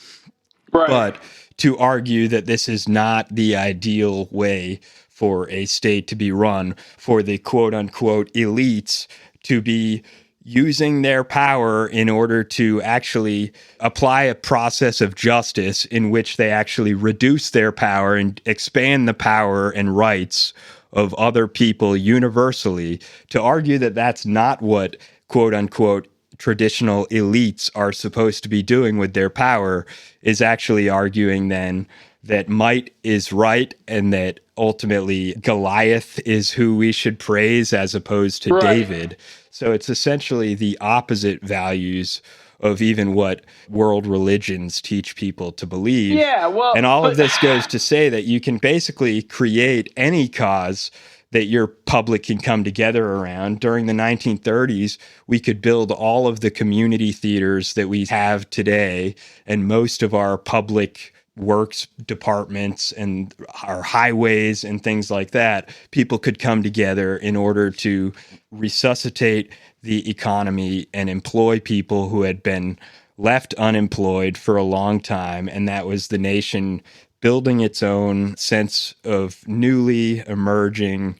Right. But to argue that this is not the ideal way for a state to be run, for the quote-unquote elites to be using their power in order to actually apply a process of justice in which they actually reduce their power and expand the power and rights of other people universally, to argue that that's not what quote-unquote traditional elites are supposed to be doing with their power is actually arguing then that might is right and that ultimately Goliath is who we should praise as opposed to David. So it's essentially the opposite values of even what world religions teach people to believe. Yeah, well, and all of this goes to say that you can basically create any cause that your public can come together around. During the 1930s, we could build all of the community theaters that we have today, and most of our public works departments and our highways and things like that. People could come together in order to resuscitate the economy and employ people who had been left unemployed for a long time. And that was the nation building its own sense of newly emerging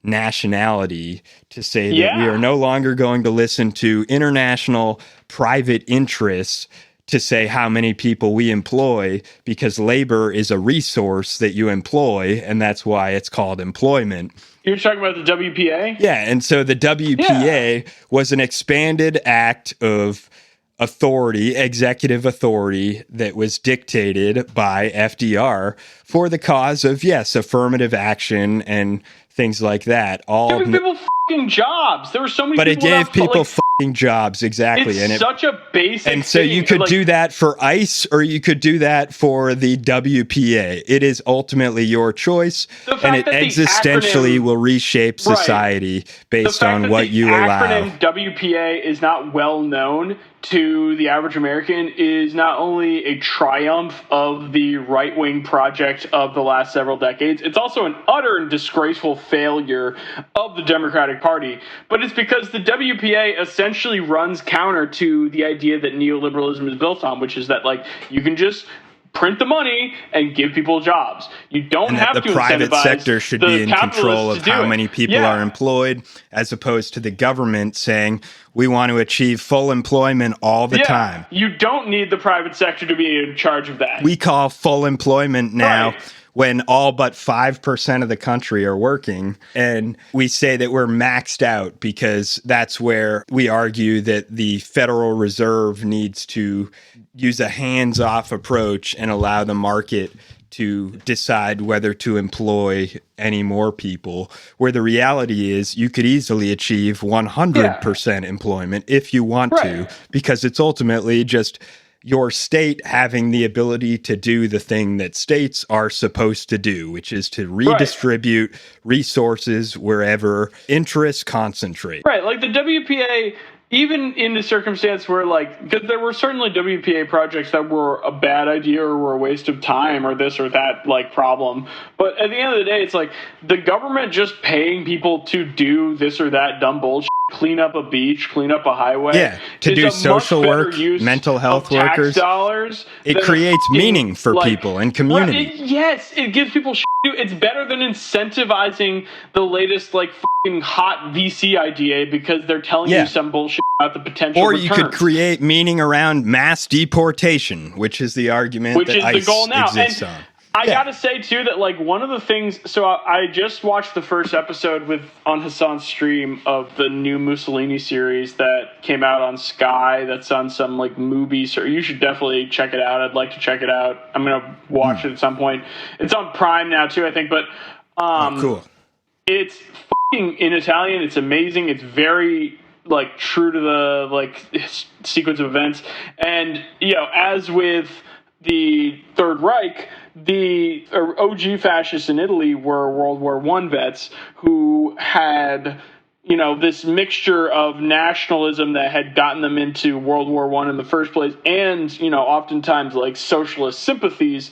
nationality to say that we are no longer going to listen to international private interests to say how many people we employ, because labor is a resource that you employ, and that's why it's called employment. You're talking about the WPA? Yeah, and so the WPA was an expanded act of authority, executive authority, that was dictated by FDR for the cause of, yes, affirmative action and things like that. Giving people fucking jobs. There were so many but people. But it gave people fucking jobs, exactly. It's such a basic And so thing. you could do that for ICE or you could do that for the WPA. It is ultimately your choice, and it existentially will reshape society based on what you allow. The acronym WPA is not well known to the average American is not only a triumph of the right-wing project of the last several decades, it's also an utter and disgraceful failure of the Democratic Party. But it's because the WPA essentially runs counter to the idea that neoliberalism is built on, which is that, like, you can just print the money and give people jobs. You don't have to incentivize. The private sector should be in control of how many people are employed, as opposed to the government saying we want to achieve full employment all the time. You don't need the private sector to be in charge of that. We call full employment now when all but 5% of the country are working, and we say that we're maxed out because that's where we argue that the Federal Reserve needs to use a hands-off approach and allow the market to decide whether to employ any more people, where the reality is you could easily achieve 100% employment if you want to, because it's ultimately just your state having the ability to do the thing that states are supposed to do, which is to redistribute resources wherever interests concentrate. Right, like the WPA, even in the circumstance where, like, because there were certainly WPA projects that were a bad idea or were a waste of time or this or that, like, problem. But at the end of the day, it's like the government just paying people to do this or that dumb bullshit, clean up a beach, clean up a highway. To do social work, mental health workers. Dollars. It creates meaning for people and community. Yes, it gives people shit to do. It's better than incentivizing the latest, like, fucking hot VC idea because they're telling you some bullshit about the potential Or returns. You could create meaning around mass deportation, which is the argument that ICE the goal now. exists on. I gotta say too that, like, one of the things. So I just watched the first episode on Hassan's stream of the new Mussolini series that came out on Sky. That's on some, like, movie. So you should definitely check it out. I'd like to check it out. I'm gonna watch it at some point. It's on Prime now too, I think. But cool. It's fucking in Italian. It's amazing. It's very, like, true to the, like, sequence of events. And, you know, as with the Third Reich, the OG fascists in Italy were World War I vets who had this mixture of nationalism that had gotten them into World War I in the first place, and, oftentimes like socialist sympathies.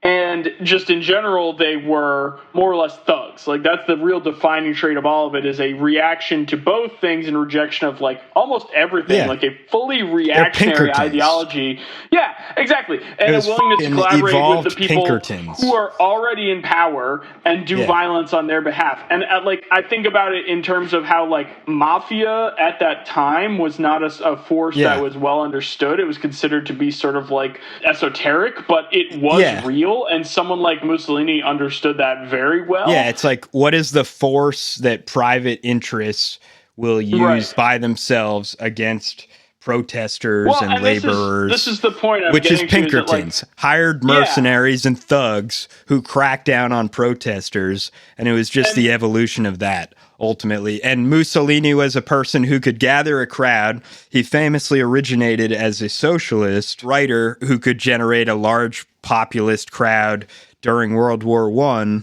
And just in general, they were more or less thugs. Like, that's the real defining trait of all of it, is a reaction to both things and rejection of, like, almost everything. Like a fully reactionary ideology. Yeah, exactly. And a willingness to collaborate with the people who are already in power and do violence on their behalf. And, I think about it in terms of how, like, mafia at that time was not a force that was well understood. It was considered to be sort of, like, esoteric, but it was real. And someone like Mussolini understood that very well. Yeah, it's like, what is the force that private interests will use by themselves against protesters and laborers? This is the point I'm which is getting Pinkertons, hired mercenaries and thugs who crack down on protesters, and it was just the evolution of that. Ultimately. And Mussolini was a person who could gather a crowd. He famously originated as a socialist writer who could generate a large populist crowd during World War I.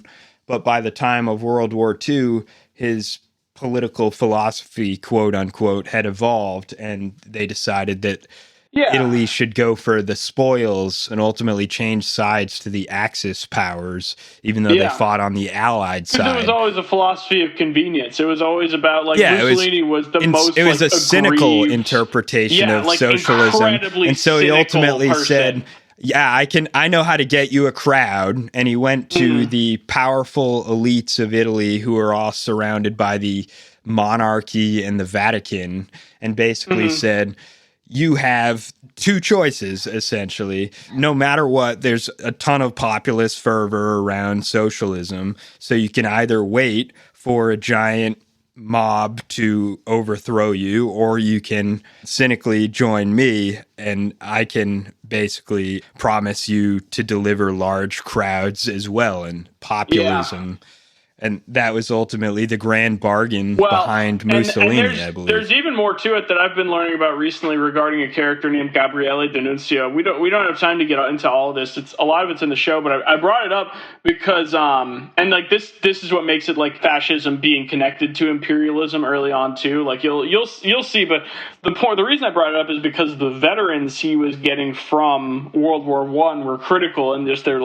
But by the time of World War II, his political philosophy, quote unquote, had evolved, and they decided that Italy should go for the spoils and ultimately change sides to the Axis powers, even though they fought on the Allied side. It was always a philosophy of convenience. It was always about, like, Mussolini was the most, it was a cynical interpretation of socialism. And so he ultimately said, I know how to get you a crowd. And he went to the powerful elites of Italy who are all surrounded by the monarchy and the Vatican, and basically said, you have two choices, essentially. No matter what, there's a ton of populist fervor around socialism. So you can either wait for a giant mob to overthrow you, or you can cynically join me, and I can basically promise you to deliver large crowds as well, and populism. And that was ultimately the grand bargain behind Mussolini, I believe. There's even more to it that I've been learning about recently regarding a character named Gabriele D'Annunzio. We don't have time to get into all of this. A lot of it's in the show, but I brought it up because this is what makes it like fascism being connected to imperialism early on too. Like you'll see, but the reason I brought it up is because the veterans he was getting from World War I were critical in just their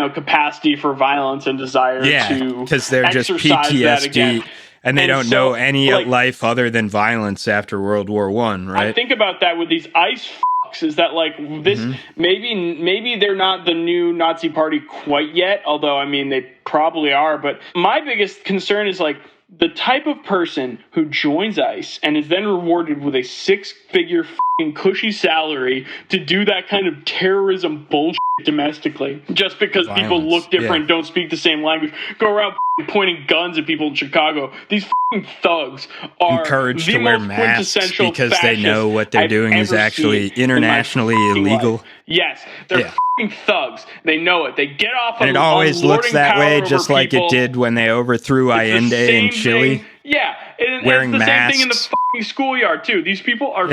capacity for violence and desire to. Because they're just PTSD, and they don't know any life other than violence after World War I, right? I think about that with these ICE fucks, is that this maybe they're not the new Nazi party quite yet, although, I mean, they probably are, but my biggest concern is the type of person who joins ICE and is then rewarded with a six-figure cushy salary to do that kind of terrorism bullshit domestically, just because people look different, don't speak the same language, go around pointing guns at people in Chicago. These thugs are encouraged to wear masks because they know what they're doing is actually internationally illegal. Yes, they're thugs. They know it. They get off and it always looks that way, just like it did when they overthrew Allende in Chile. Yeah, wearing it's the masks. same thing in the schoolyard too. These people are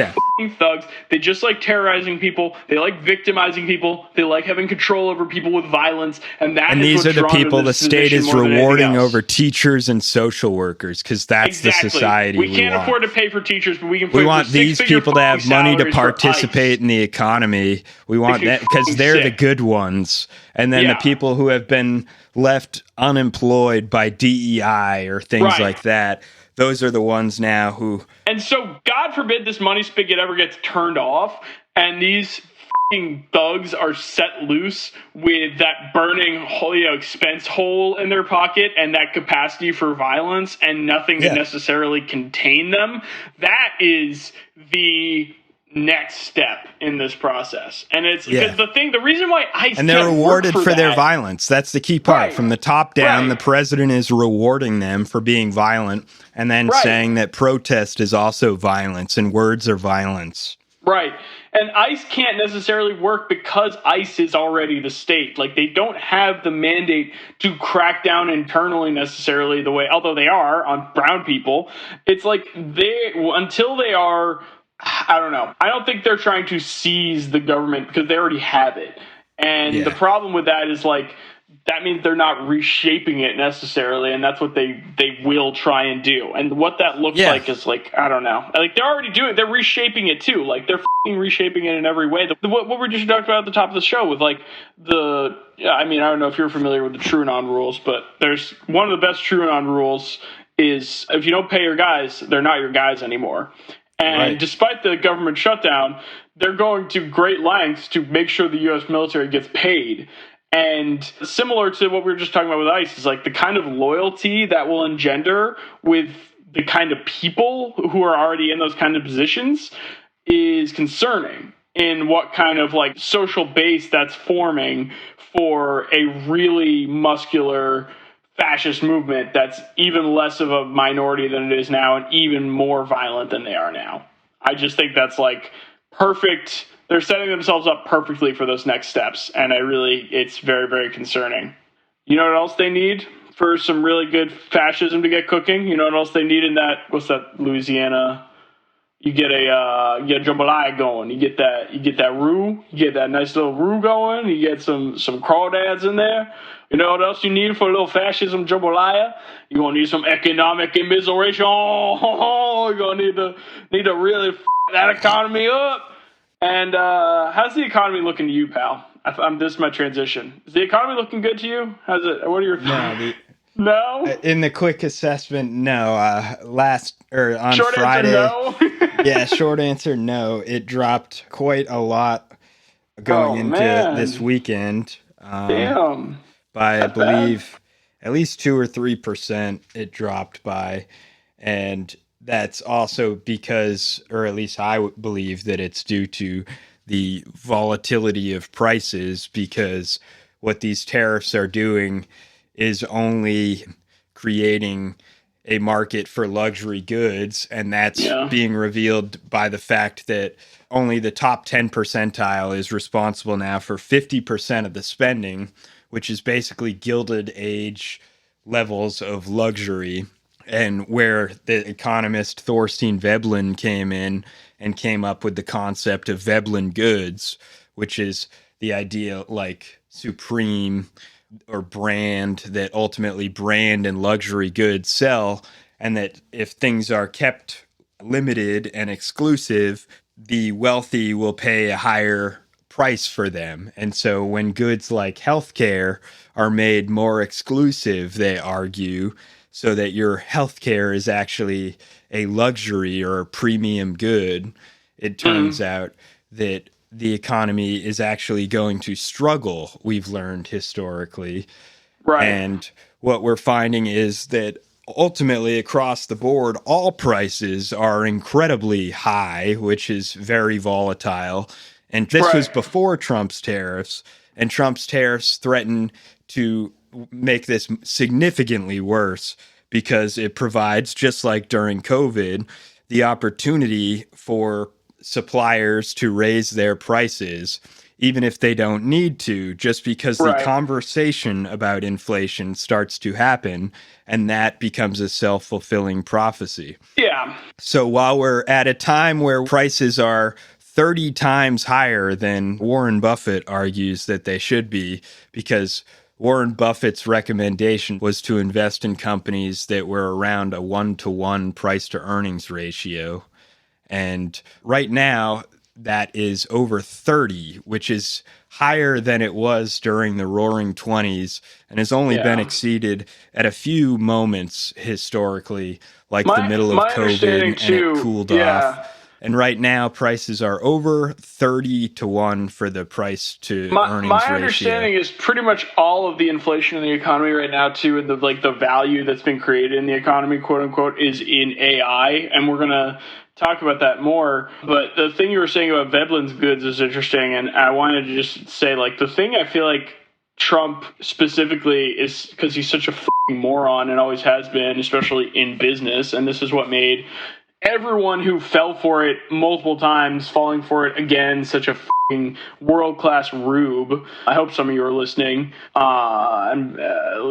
thugs. They just like terrorizing people. They like victimizing people. They like having control over people with violence. And these are the people the state is rewarding over teachers and social workers, because that's the society we can't afford to pay for teachers, but we want these people to have money to participate in the economy. We want that because they're the good ones. And then the people who have been left unemployed by DEI or things like that, those are the ones now who... And so, God forbid this money spigot ever gets turned off, and these thugs are set loose with that burning expense hole in their pocket and that capacity for violence and nothing to necessarily contain them. That is the next step in this process. And it's because the reason why ICE and they're rewarded for their violence. That's the key part. From the top down, the president is rewarding them for being violent and then saying that protest is also violence and words are violence. Right. And ICE can't necessarily work because ICE is already the state. Like, they don't have the mandate to crack down internally necessarily the way, although they are on brown people. It's like until they are, I don't know. I don't think they're trying to seize the government because they already have it. And the problem with that is that means they're not reshaping it necessarily, and that's what they will try and do. And what that looks like is like, I don't know. Like, they're reshaping it too. Like, they're reshaping it in every way. What we just talked about at the top of the show with like I don't know if you're familiar with the TrueAnon rules, but there's one of the best TrueAnon rules is if you don't pay your guys, they're not your guys anymore. And despite the government shutdown, they're going to great lengths to make sure the U.S. military gets paid. And similar to what we were just talking about with ICE, is like the kind of loyalty that will engender with the kind of people who are already in those kind of positions is concerning in what kind of like social base that's forming for a really muscular fascist movement that's even less of a minority than it is now and even more violent than they are now. I just think that's like perfect. They're setting themselves up perfectly for those next steps, and it's very, very concerning. You know what else they need for some really good fascism to get cooking? You know what else they need in that? What's that, Louisiana? You get jambalaya going. You get that roux. You get that nice little roux going. You get some crawdads in there. You know what else you need for a little fascism jambalaya? You're gonna need some economic immiseration. You're gonna need to really that economy up. And how's the economy looking to you, pal? This is my transition. Is the economy looking good to you? How's it? What are your thoughts? No. In the quick assessment, no. On short Friday, answer, no. Yeah, short answer, no. It dropped quite a lot going into this weekend. Damn. By I believe at least 2 or 3% it dropped by, and that's also because, or at least I believe that it's due to the volatility of prices, because what these tariffs are doing is only creating a market for luxury goods, and that's being revealed by the fact that only the top 10 percentile is responsible now for 50% of the spending, which is basically Gilded Age levels of luxury. And where the economist Thorstein Veblen came in and came up with the concept of Veblen goods, which is the idea like supreme or brand, that ultimately brand and luxury goods sell, and that if things are kept limited and exclusive, the wealthy will pay a higher price for them. And so when goods like healthcare are made more exclusive, they argue, so that your healthcare is actually a luxury or a premium good, it turns out that the economy is actually going to struggle, we've learned historically. Right. And what we're finding is that ultimately across the board, all prices are incredibly high, which is very volatile. And this was before Trump's tariffs, and Trump's tariffs threaten to make this significantly worse, because it provides, just like during COVID, the opportunity for suppliers to raise their prices, even if they don't need to, just because the conversation about inflation starts to happen, and that becomes a self-fulfilling prophecy. Yeah. So while we're at a time where prices are 30 times higher than Warren Buffett argues that they should be, because Warren Buffett's recommendation was to invest in companies that were around a 1-to-1 price-to-earnings ratio. And right now, that is over 30, which is higher than it was during the Roaring 20s, and has only been exceeded at a few moments historically, like the middle of COVID, and it cooled off. And right now, prices are over 30-to-1 for the price to earnings ratio. My understanding is pretty much all of the inflation in the economy right now, too, and the value that's been created in the economy, quote unquote, is in AI. And we're gonna talk about that more. But the thing you were saying about Veblen's goods is interesting, and I wanted to just say, like, the thing I feel like Trump specifically is, because he's such a f***ing moron and always has been, especially in business, and this is what made everyone who fell for it multiple times falling for it again such a f***ing world-class rube. I hope some of you are listening, and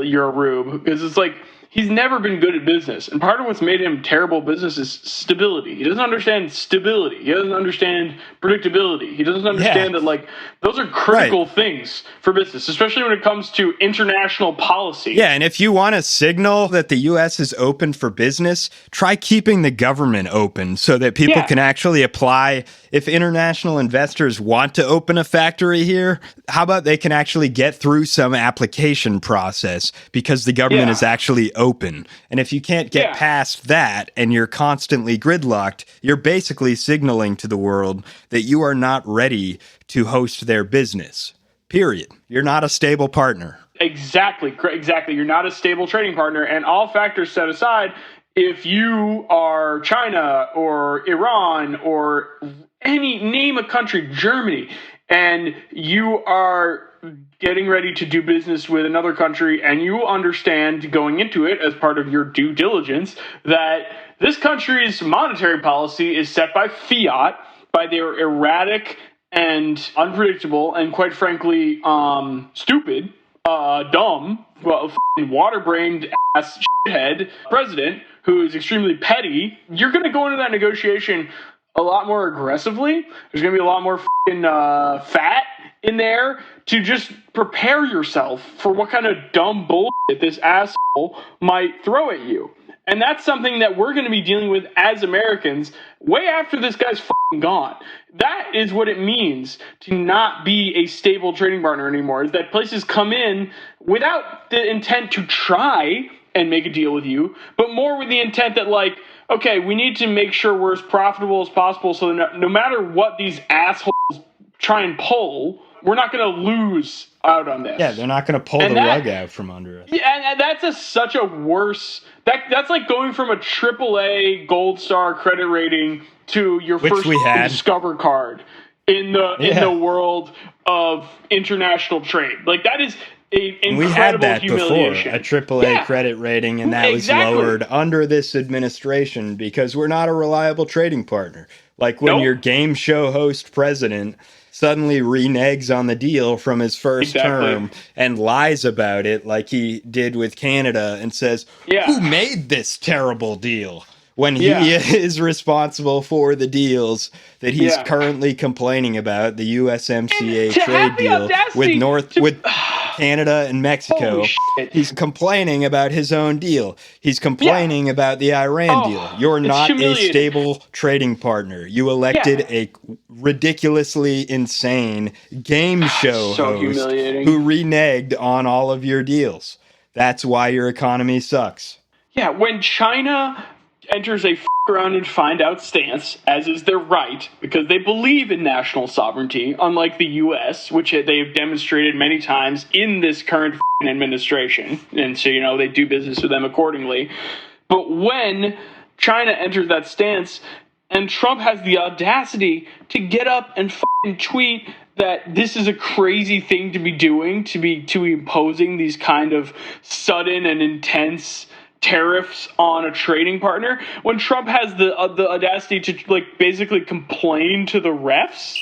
you're a rube, because it's like he's never been good at business. And part of what's made him terrible at business is stability. He doesn't understand stability. He doesn't understand predictability. He doesn't understand that, like, those are critical things for business, especially when it comes to international policy. Yeah, and if you want to signal that the U.S. is open for business, try keeping the government open so that people can actually apply. If international investors want to open a factory here, how about they can actually get through some application process because the government is actually open. And if you can't get past that and you're constantly gridlocked, you're basically signaling to the world that you are not ready to host their business. Period. You're not a stable partner. Exactly. You're not a stable trading partner. And all factors set aside, if you are China or Iran or name a country, Germany, and you are getting ready to do business with another country, and you understand going into it as part of your due diligence that this country's monetary policy is set by fiat, by their erratic and unpredictable and, quite frankly, stupid, dumb, water-brained ass shithead president who is extremely petty, you're going to go into that negotiation a lot more aggressively. There's going to be a lot more fat in there to just prepare yourself for what kind of dumb bullshit this asshole might throw at you. And that's something that we're going to be dealing with as Americans way after this guy's gone. That is what it means to not be a stable trading partner anymore, is that places come in without the intent to try and make a deal with you, but more with the intent that, like, okay, we need to make sure we're as profitable as possible so that no matter what these assholes try and pull, we're not going to lose out on this. Yeah, they're not going to pull the rug out from under us. Yeah, and that's such a worse... That's like going from a AAA Gold Star credit rating to your first Discover card in the world of international trade. Like, that is an incredible we had that humiliation. Before, a AAA credit rating, and that was lowered under this administration because we're not a reliable trading partner. Like when your game show host president suddenly reneges on the deal from his first term and lies about it like he did with Canada and says, who made this terrible deal? When he is responsible for the deals that he's currently complaining about, the USMCA trade deal with Canada and Mexico. He's complaining about his own deal. He's complaining about the Iran deal. You're not a stable trading partner. You elected a ridiculously insane game show host who reneged on all of your deals. That's why your economy sucks. Yeah, when China enters a around and find out stance, as is their right, because they believe in national sovereignty, unlike the U.S., which they've demonstrated many times in this current administration. And so, they do business with them accordingly. But when China enters that stance, and Trump has the audacity to get up and tweet that this is a crazy thing to be doing, to be imposing these kind of sudden and intense tariffs on a trading partner, when Trump has the audacity to basically complain to the refs.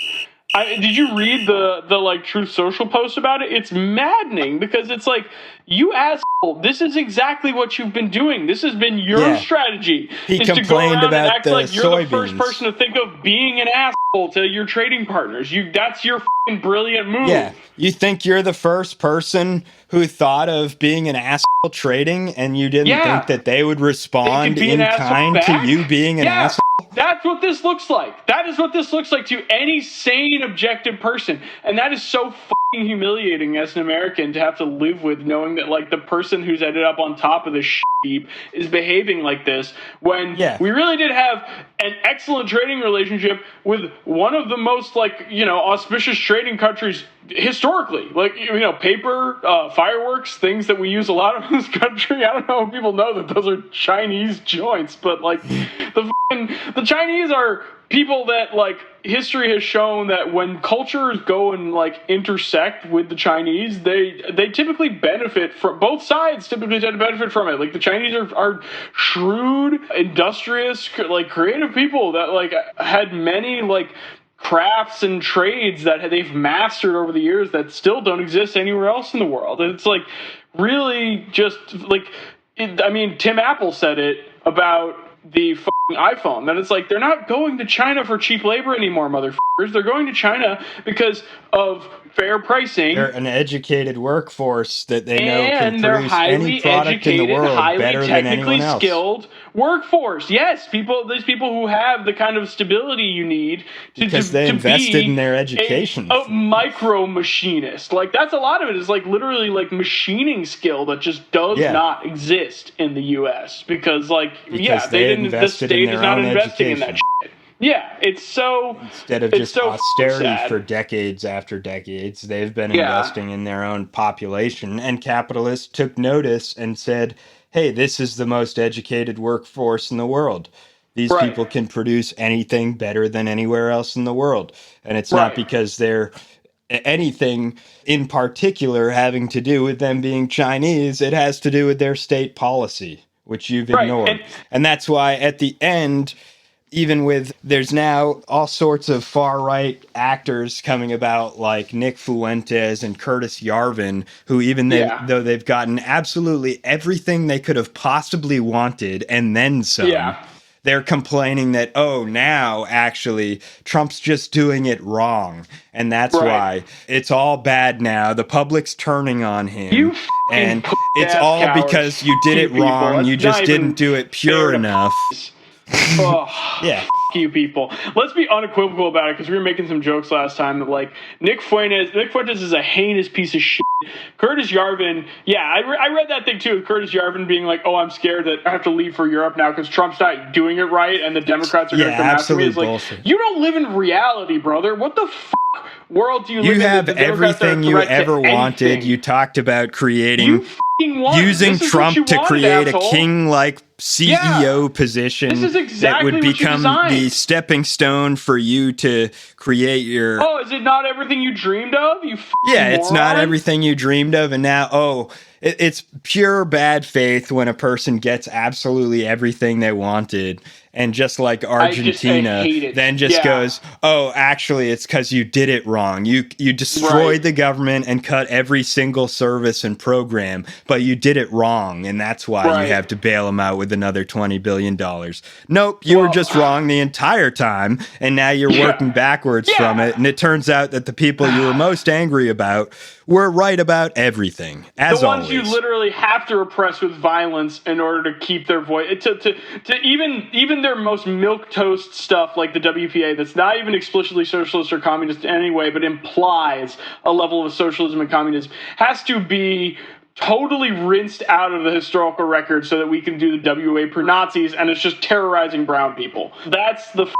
Did you read the Truth Social post about it? It's maddening because it's like, you asshole, this is exactly what you've been doing. This has been your strategy. He complained to go around about and act like you're the first person to think of being an asshole to your trading partners. That's your brilliant move. Yeah, you think you're the first person who thought of being an asshole trading, and you didn't think that they would respond in kind to you being an asshole? That's what this looks like. That is what this looks like to any sane, objective person. And that is so fucking humiliating as an American to have to live with, knowing that the person who's ended up on top of the heap is behaving like this, when we really did have an excellent trading relationship with one of the most auspicious trading countries historically. Paper, fireworks, things that we use a lot in this country. I don't know if people know that those are Chinese joints, but the Chinese are people that history has shown that when cultures go and intersect with the Chinese, they typically benefit from both sides. Typically tend to benefit from it. The Chinese are shrewd, industrious, creative people that had many crafts and trades that they've mastered over the years that still don't exist anywhere else in the world. And it's really just Tim Apple said it about the iPhone, that it's like, they're not going to China for cheap labor anymore, motherfuckers. They're going to China because of fair pricing. They're an educated workforce that they know can produce any product in the world better than anyone else. Skilled workforce. Yes, these people who have the kind of stability you need because they invested in their education. A micro machinist. Like, that's a lot of it, is like literally like machining skill that just does not exist in the US because the state is not investing in that shit. Yeah, it's so... Instead of just austerity for decades after decades, they've been investing in their own population, and capitalists took notice and said, hey, this is the most educated workforce in the world. These people can produce anything better than anywhere else in the world. And it's not because they're anything in particular having to do with them being Chinese. It has to do with their state policy, which you've ignored. And that's why at the end... Even with, there's now all sorts of far-right actors coming about, like Nick Fuentes and Curtis Yarvin, who though they've gotten absolutely everything they could have possibly wanted and then some, they're complaining that, now actually Trump's just doing it wrong. And that's why it's all bad now. The public's turning on him. And it's all because you did it wrong. You just didn't do it pure enough. You people. Let's be unequivocal about it, because we were making some jokes last time that, like, Nick Fuentes is a heinous piece of shit. Curtis Yarvin, I read that thing too, with Curtis Yarvin being like, I'm scared that I have to leave for Europe now because Trump's not doing it right and the Democrats are going to come after me. It's like, you don't live in reality, brother. What the world do you live in? You have everything you ever wanted. You talked about creating... using Trump to create a king-like CEO position that would become the stepping stone for you to create your... is it not everything you dreamed of? It's not everything you dreamed of, and now, it's pure bad faith when a person gets absolutely everything they wanted, and just like Argentina, then goes, actually, it's because you did it wrong. You destroyed the government and cut every single service and program, but you did it wrong, and that's why you have to bail them out with another $20 billion. Nope, you were just wrong the entire time, and now you're working backwards from it, and it turns out that the people you were most angry about were right about everything, as always. The ones you literally have to repress with violence in order to keep their voice, to even their most milquetoast stuff like the WPA, that's not even explicitly socialist or communist anyway, but implies a level of socialism and communism, has to be totally rinsed out of the historical record so that we can do the WA for Nazis, and it's just terrorizing brown people. That's the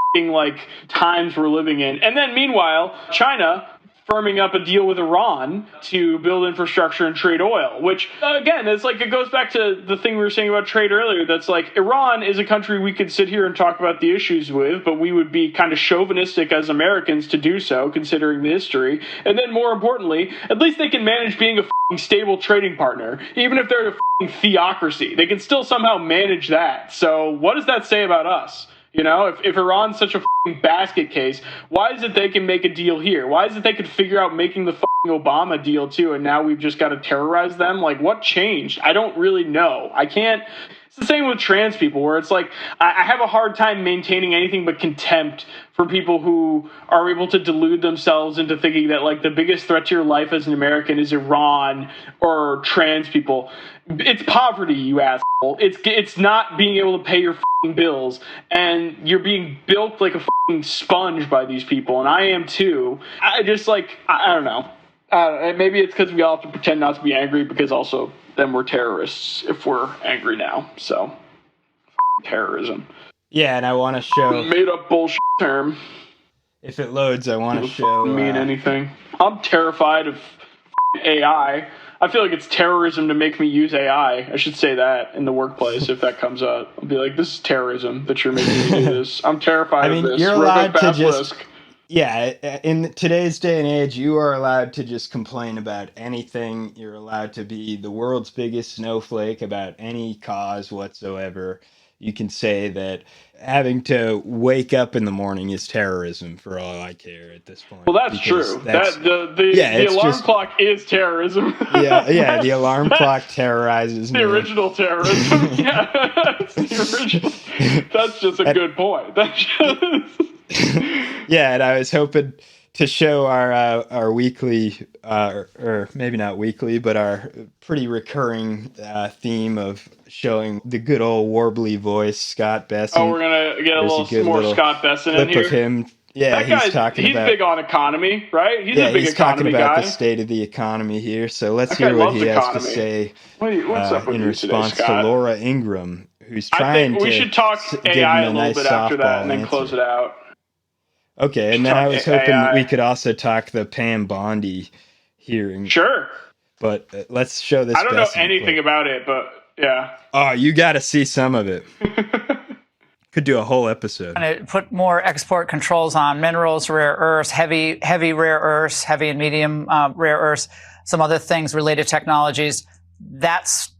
times we're living in. And then meanwhile, China firming up a deal with Iran to build infrastructure and trade oil, which, again, it's like, it goes back to the thing we were saying about trade earlier. That's like, Iran is a country we could sit here and talk about the issues with, but we would be kind of chauvinistic as Americans to do so, considering the history. And then, more importantly, at least they can manage being a stable trading partner. Even if they're a theocracy, they can still somehow manage that. So what does that say about us? You know, if Iran's such a basket case, why is it they can make a deal here? Why is it they could figure out making the Obama deal too, and now we've just got to terrorize them? Like, what changed? I don't really know. I can't... It's the same with trans people, where it's like, I have a hard time maintaining anything but contempt for people who are able to delude themselves into thinking that, like, the biggest threat to your life as an American is Iran or trans people. It's poverty, you asshole. It's not being able to pay your bills, and you're being built like a sponge by these people, and I am too. I just, like, I don't know. Maybe it's because we all have to pretend not to be angry, because also then we're terrorists if we're angry now. So, terrorism. Yeah, and I want to show... Made up bullshit term. If it loads, I want to show... mean anything. I'm terrified of AI. I feel like it's terrorism to make me use AI. I should say that in the workplace if that comes up. I'll be like, this is terrorism that you're making me do this. I'm terrified of this. You're allowed to just... Yeah, in today's day and age, you are allowed to just complain about anything. You're allowed to be the world's biggest snowflake about any cause whatsoever. you can say that having to wake up in the morning is terrorism for all I care at this point. Well, that's true. The alarm clock is terrorism. Yeah, the alarm clock terrorizes me. The original terrorism. Yeah, the original. That's just a good point. Yeah, and I was hoping to show our weekly, or maybe not weekly, but our pretty recurring theme of showing the good old warbly voice, Scott Besson. Oh, we're going to get a little more Scott Besson in here? Of him. Yeah, he's big on economy, right? He's a big he's economy talking about guy. the state of the economy here. So let's hear what he has to say in response to Laura Ingraham, who's trying to. We should talk AI a little bit after that and then close it out. Okay, and then I was hoping we could also talk the Pam Bondi hearing. Sure. But let's show this. I don't know anything about it, but yeah. Oh, you got to see some of it. Could do a whole episode. And put more export controls on minerals, rare earths, heavy rare earths, heavy and medium rare earths, some other things, related technologies. That's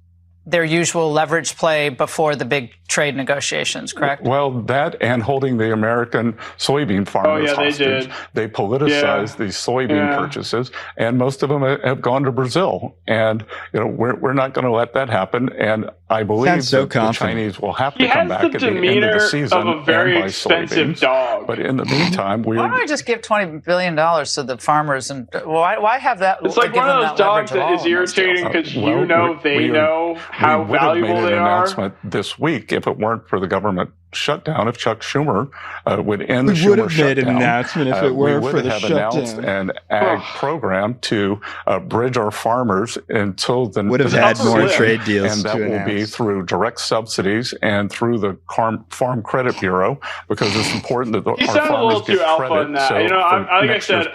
their usual leverage play before the big trade negotiations, correct? Well, that and holding the American soybean farmers hostage. They politicized these soybean purchases, and most of them have gone to Brazil. And we're not going to let that happen. And I believe the Chinese will have to come back at the end of the season of a very and buy expensive soybeans. Dog. But in the meantime, why don't I just give $20 billion to the farmers? And why have that? It's like one of those dogs that is irritating because they know how valuable they are. We would have made an announcement this week if it weren't for the government shutdown. If Chuck Schumer would end the Schumer shutdown, we would have made an announcement if it weren't for the shutdown. We would have announced an ag program to bridge our farmers until the would have had more trade deals, and that will be through direct subsidies and through the Farm Credit Bureau, because it's important that our farmers get credit. So like I said,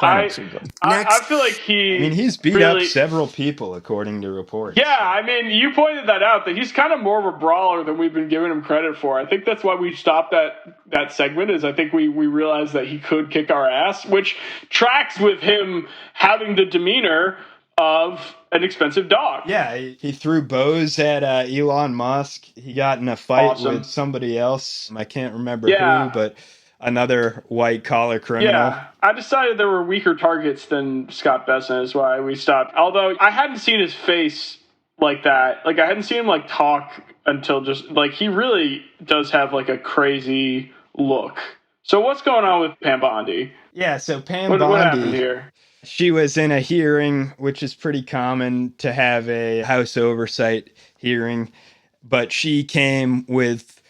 I feel like he's beat up several people according to reports. Yeah, you pointed that out, that he's kind of more of a brawler than we've been giving him credit for. I think that's why we stopped that segment, is I think we realized that he could kick our ass, which tracks with him having the demeanor of an expensive dog. Yeah, he threw bows at Elon Musk. He got in a fight with somebody else. I can't remember who, but another white-collar criminal. Yeah, I decided there were weaker targets than Scott Besson, is why we stopped. Although I hadn't seen his face like that. Like, I hadn't seen him, talk until just, he really does have, a crazy look. So what's going on with Pam Bondi? Yeah, so Pam Bondi. What happened here? She was in a hearing, which is pretty common to have a House oversight hearing, but she came with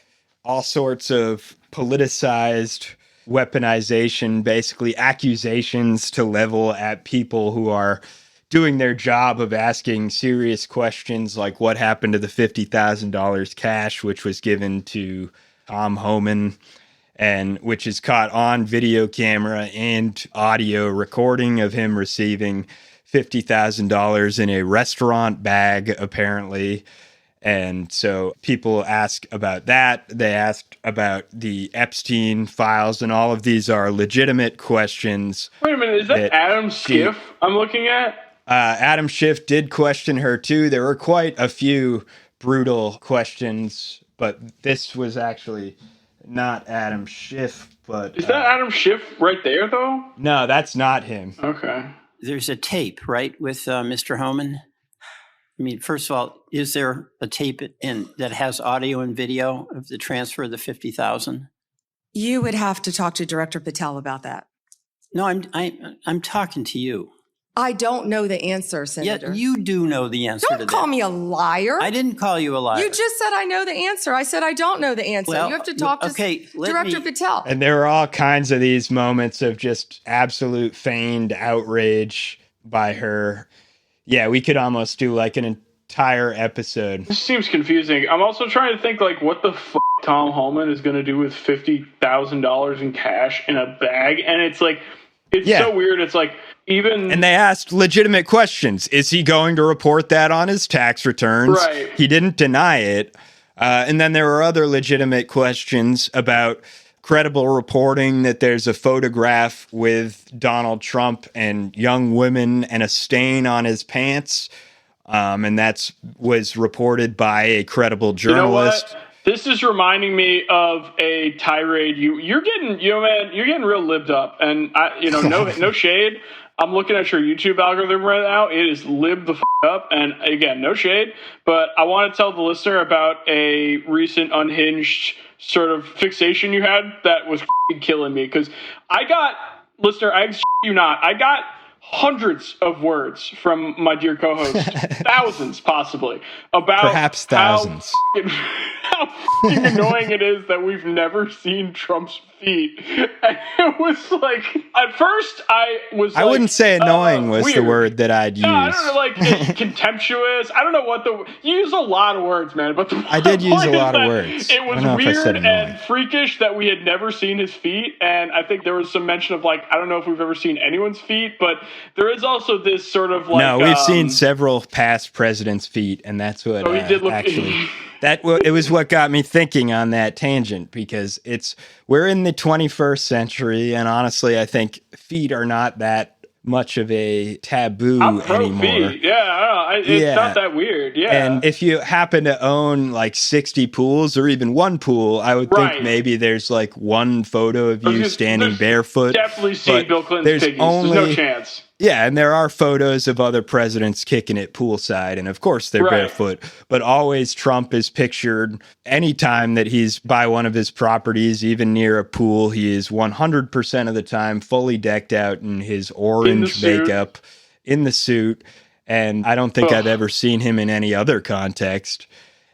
all sorts of politicized weaponization, basically accusations to level at people who are doing their job of asking serious questions, like what happened to the $50,000 cash, which was given to Tom Homan, and which is caught on video camera and audio recording of him receiving $50,000 in a restaurant bag, apparently. And so people ask about that. They asked about the Epstein files, and all of these are legitimate questions. Wait a minute, is that Adam Schiff I'm looking at? Adam Schiff did question her too. There were quite a few brutal questions, but this was actually not Adam Schiff. But is that Adam Schiff right there, though? No, that's not him. Okay. There's a tape, right, with Mr. Homan? First of all, is there a tape that has audio and video of the transfer of the $50,000? You would have to talk to Director Patel about that. No, I'm talking to you. I don't know the answer, Senator. Yeah, you do know the answer to that. Don't call me a liar. I didn't call you a liar. You just said I know the answer. I said I don't know the answer. Well, you have to talk to Director Patel. And there are all kinds of these moments of just absolute feigned outrage by her. Yeah, we could almost do an entire episode. This seems confusing. I'm also trying to think, what the f*** Tom Homan is going to do with $50,000 in cash in a bag. And it's so weird. It's And they asked legitimate questions. Is he going to report that on his tax returns? Right. He didn't deny it. And then there were other legitimate questions about credible reporting that there's a photograph with Donald Trump and young women and a stain on his pants. And that was reported by a credible journalist. You know what? This is reminding me of a tirade. You're getting, man, you're getting real libbed up, and no shade. I'm looking at your YouTube algorithm right now. It is libbed the up, and again, no shade, but I want to tell the listener about a recent unhinged sort of fixation you had that was killing me, because I got hundreds of words from my dear co-host, thousands possibly, about perhaps thousands. How annoying it is that we've never seen Trump's feet. And it was like, at first I wouldn't say annoying was weird. The word that I'd use. I don't know, like contemptuous. I don't know what you use a lot of words, man. But I did use a lot of words. It was weird and freakish that we had never seen his feet. And I think there was some mention of I don't know if we've ever seen anyone's feet, but there is also this sort of No, we've seen several past presidents' feet, and that's what he did look actually... It was what got me thinking on that tangent, because we're in the 21st century, and honestly, I think feet are not that much of a taboo anymore. Feet. Yeah, it's not that weird. Yeah, and if you happen to own 60 pools or even one pool, I would think maybe there's one photo of you standing barefoot. Definitely seen Bill Clinton's piggies. There's no chance. Yeah, and there are photos of other presidents kicking it poolside, and of course they're barefoot, but always Trump is pictured anytime that he's by one of his properties, even near a pool. He is 100% of the time fully decked out in his orange makeup, in the suit, and I don't think I've ever seen him in any other context.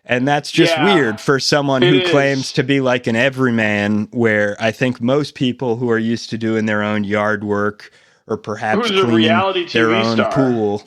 And that's just weird for someone who claims to be like an everyman, where I think most people who are used to doing their own yard work or perhaps cleaning their own pool.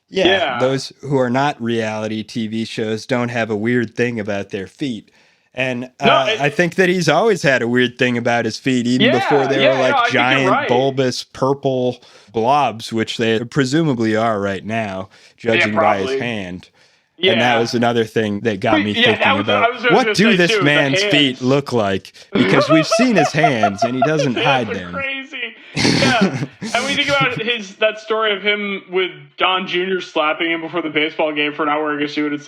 Yeah, those who are not reality TV shows don't have a weird thing about their feet. And I think that he's always had a weird thing about his feet, even before they were giant, bulbous, purple blobs, which they presumably are right now, judging by his hand. Yeah. And that was another thing that got me thinking about what do this man's feet look like? Because we've seen his hands, and he doesn't hide them. Crazy. Yeah, and we think about that story of him with Don Jr. slapping him before the baseball game for not wearing a suit. It's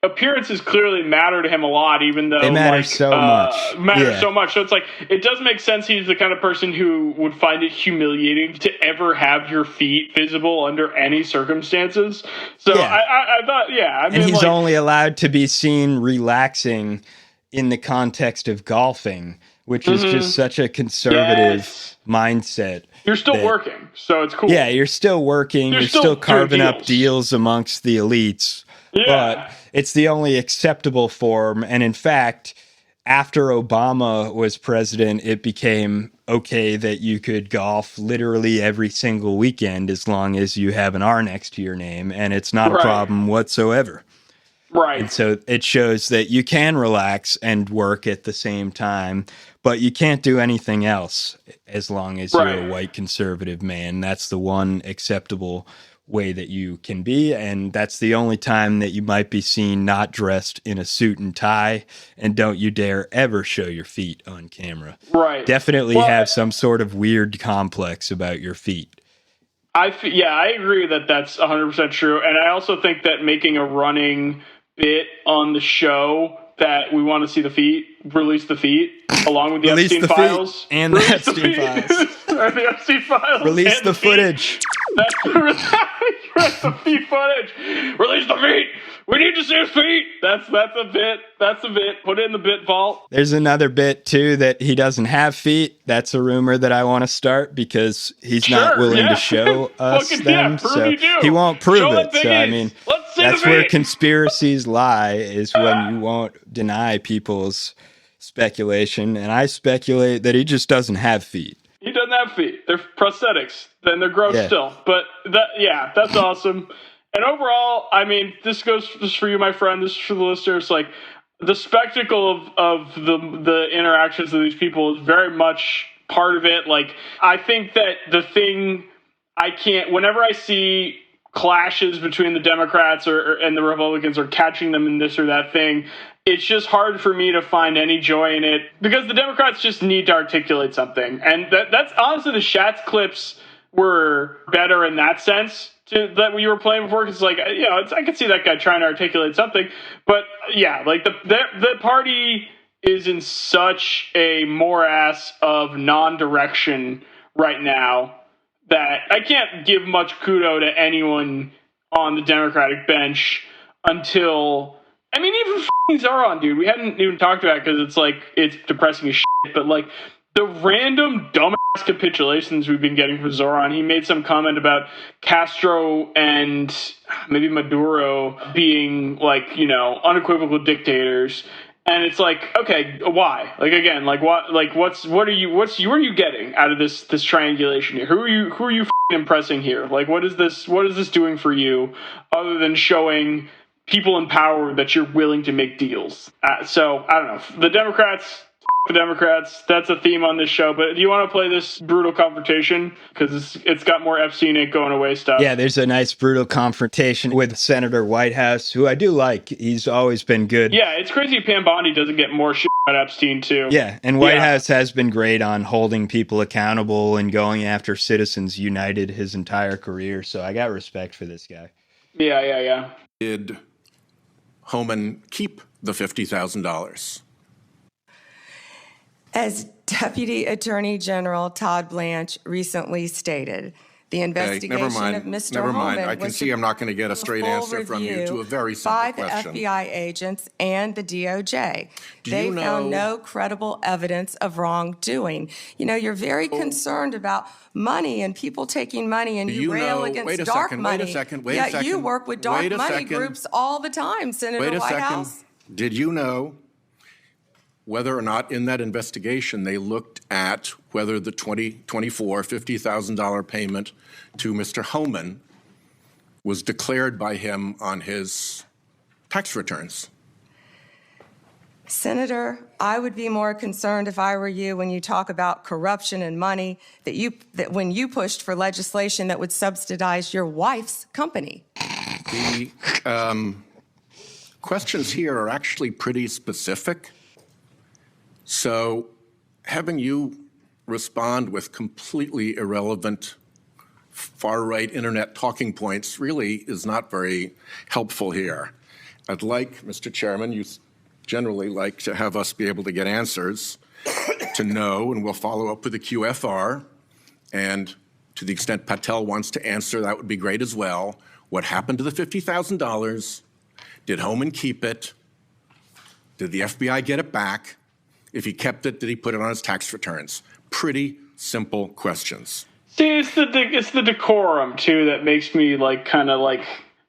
appearances clearly matter to him a lot, even though they matter so much. So it's it does make sense. He's the kind of person who would find it humiliating to ever have your feet visible under any circumstances. So I thought, and he's only allowed to be seen relaxing in the context of golfing, which is just such a conservative mindset. You're still working, so it's cool. Yeah, you're still working. You're still carving up deals amongst the elites. Yeah. But it's the only acceptable form. And in fact, after Obama was president, it became okay that you could golf literally every single weekend as long as you have an R next to your name, and it's not a problem whatsoever. Right. And so it shows that you can relax and work at the same time, but you can't do anything else as long as you're a white conservative man. That's the one acceptable way that you can be, and that's the only time that you might be seen not dressed in a suit and tie, and don't you dare ever show your feet on camera. Right. Definitely have some sort of weird complex about your feet. I agree that that's 100% true, and I also think that making a running bit on the show that we want to see the feet, release the feet, along with the Epstein files. And the Epstein files. The Epstein files. Release the footage. The feet footage. Release the feet. We need to see his feet. That's a bit. That's a bit. Put it in the bit vault. There's another bit, too, that he doesn't have feet. That's a rumor that I want to start because he's not willing to show us them. So he won't prove it. So, I mean, that's where conspiracies lie, is when you won't deny people's speculation. And I speculate that he just doesn't have feet. He doesn't have feet. They're prosthetics. Then they're gross still. But that's awesome. And overall, I mean, this is for you, my friend. This is for the listeners. Like, the spectacle of the interactions of these people is very much part of it. Like, I think that the thing whenever I see clashes between the Democrats and the Republicans, or catching them in this or that thing, it's just hard for me to find any joy in it, because the Democrats just need to articulate something. And that's honestly, the Schatz clips were better in that sense that we were playing before. Because, like, you know, I could see that guy trying to articulate something. But, yeah, like, the party is in such a morass of non-direction right now that I can't give much kudo to anyone on the Democratic bench until, I mean, even Zoran, dude, we hadn't even talked about it because it's like, it's depressing as shit, but like the random dumbass capitulations we've been getting from Zoran. He made some comment about Castro and maybe Maduro being, like, you know, unequivocal dictators. And it's like, okay, why? Like, again, like, what? Like, what are you getting out of this triangulation here? Who are you impressing here? Like, what is this doing for you, other than showing people in power that you're willing to make deals? So I don't know. The Democrats. That's a theme on this show. But do you want to play this brutal confrontation? Because it's got more Epstein ain't going away stuff. Yeah, there's a nice brutal confrontation with Senator Whitehouse, who I do like. He's always been good. Yeah, it's crazy Pam Bondi doesn't get more shit about Epstein, too. Yeah, and Whitehouse has been great on holding people accountable and going after Citizens United his entire career. So I got respect for this guy. Yeah. Did Homan keep the $50,000? As Deputy Attorney General Todd Blanche recently stated, the investigation of Mr. Never mind. Holman I can was see I'm not going to get a straight answer from you to a very simple by question. the FBI agents and the DOJ. They you know, found no credible evidence of wrongdoing. You know, you're very concerned about money and people taking money, and you rail against dark money. Wait a second. Yet you work with dark money groups all the time, Senator Whitehouse. Did you know whether or not in that investigation they looked at whether the $50,000 payment to Mr. Homan was declared by him on his tax returns? Senator, I would be more concerned if I were you when you talk about corruption and money that when you pushed for legislation that would subsidize your wife's company. The questions here are actually pretty specific. So having you respond with completely irrelevant far-right internet talking points really is not very helpful here. I'd like, Mr. Chairman, you generally like to have us be able to get answers to know, and we'll follow up with the QFR. And to the extent Patel wants to answer, that would be great as well. What happened to the $50,000? Did Homan keep it? Did the FBI get it back? If he kept it, did he put it on his tax returns? Pretty simple questions. See, it's the decorum too that makes me kind of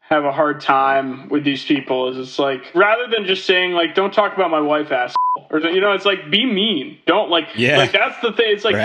have a hard time with these people. Is it's like, rather than just saying don't talk about my wife, asshole, or it's like, be mean. Don't that's the thing. It's like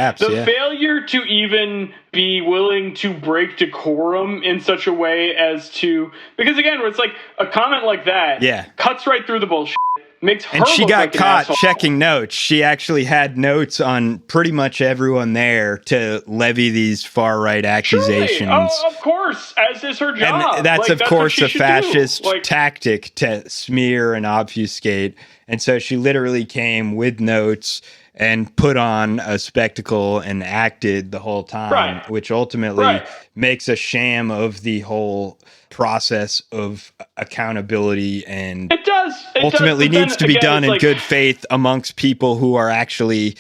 failure to even be willing to break decorum in such a way as to, because again, it's like a comment like that cuts right through the bullshit. Makes her and she look got like caught checking notes. She actually had notes on pretty much everyone there to levy these far-right accusations. Surely. Oh, of course, as is her job. And that's of course a fascist tactic to smear and obfuscate. And so she literally came with notes and put on a spectacle and acted the whole time, which ultimately makes a sham of the whole process of accountability, and it ultimately needs to be done in good faith amongst people who are actually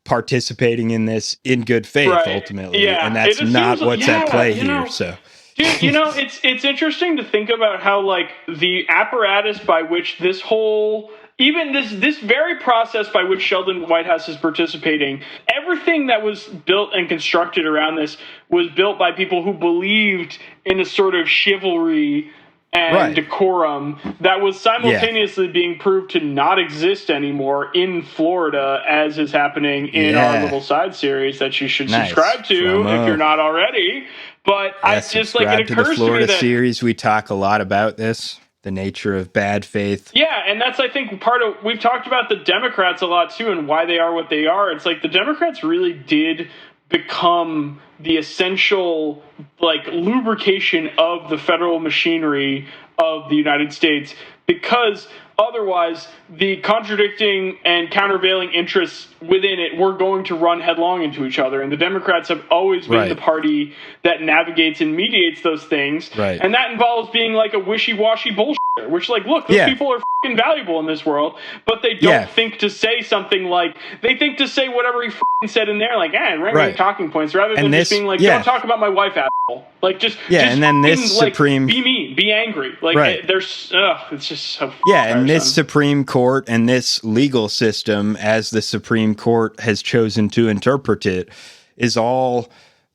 participating in this in good faith, ultimately. And that's not what's at play here. So, dude, it's interesting to think about how the apparatus by which this whole, even this very process by which Sheldon Whitehouse is participating, everything that was built and constructed around this was built by people who believed in a sort of chivalry and decorum that was simultaneously being proved to not exist anymore in Florida, as is happening in our little side series that you should subscribe to if you're not already. But I just it occurs to the Florida to me that series, we talk a lot about this. The nature of bad faith. Yeah, and that's, I think, part of, we've talked about the Democrats a lot too and why they are what they are. It's like the Democrats really did become the essential lubrication of the federal machinery of the United States, because Otherwise, the contradicting and countervailing interests within it were going to run headlong into each other. And the Democrats have always been the party that navigates and mediates those things. Right. And that involves being like a wishy-washy bullshit, which, like, look, those people are fucking valuable in this world, but they don't think to say something like, they think to say whatever he fucking said in there, like, right, talking points, rather than just being like, don't talk about my wife, asshole. Like, just and then this like, Supreme... be mean, be angry. Like, there's, it's just so and this Supreme Court and this legal system, as the Supreme Court has chosen to interpret it, is all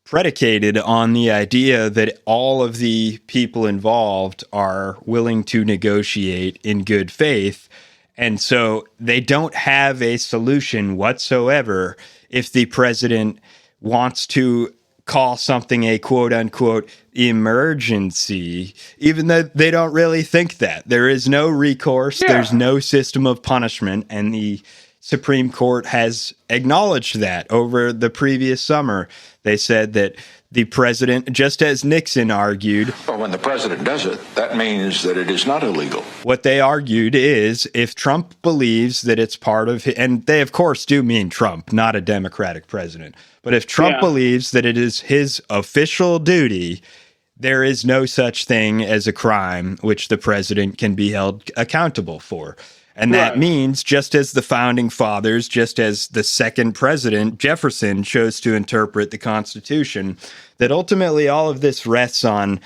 predicated on the idea that all of the people involved are willing to negotiate in good faith. And so they don't have a solution whatsoever if the president wants to call something a quote unquote emergency, even though they don't really think that. There is no recourse. There's no system of punishment. And the Supreme Court has acknowledged that over the previous summer. They said that the president, just as Nixon argued... Well, when the president does it, that means that it is not illegal. What they argued is if Trump believes that it's part of... And they, of course, do mean Trump, not a Democratic president. But if Trump believes that it is his official duty, there is no such thing as a crime which the president can be held accountable for. And that means, just as the founding fathers, just as the second president, Jefferson, chose to interpret the Constitution, that ultimately all of this rests on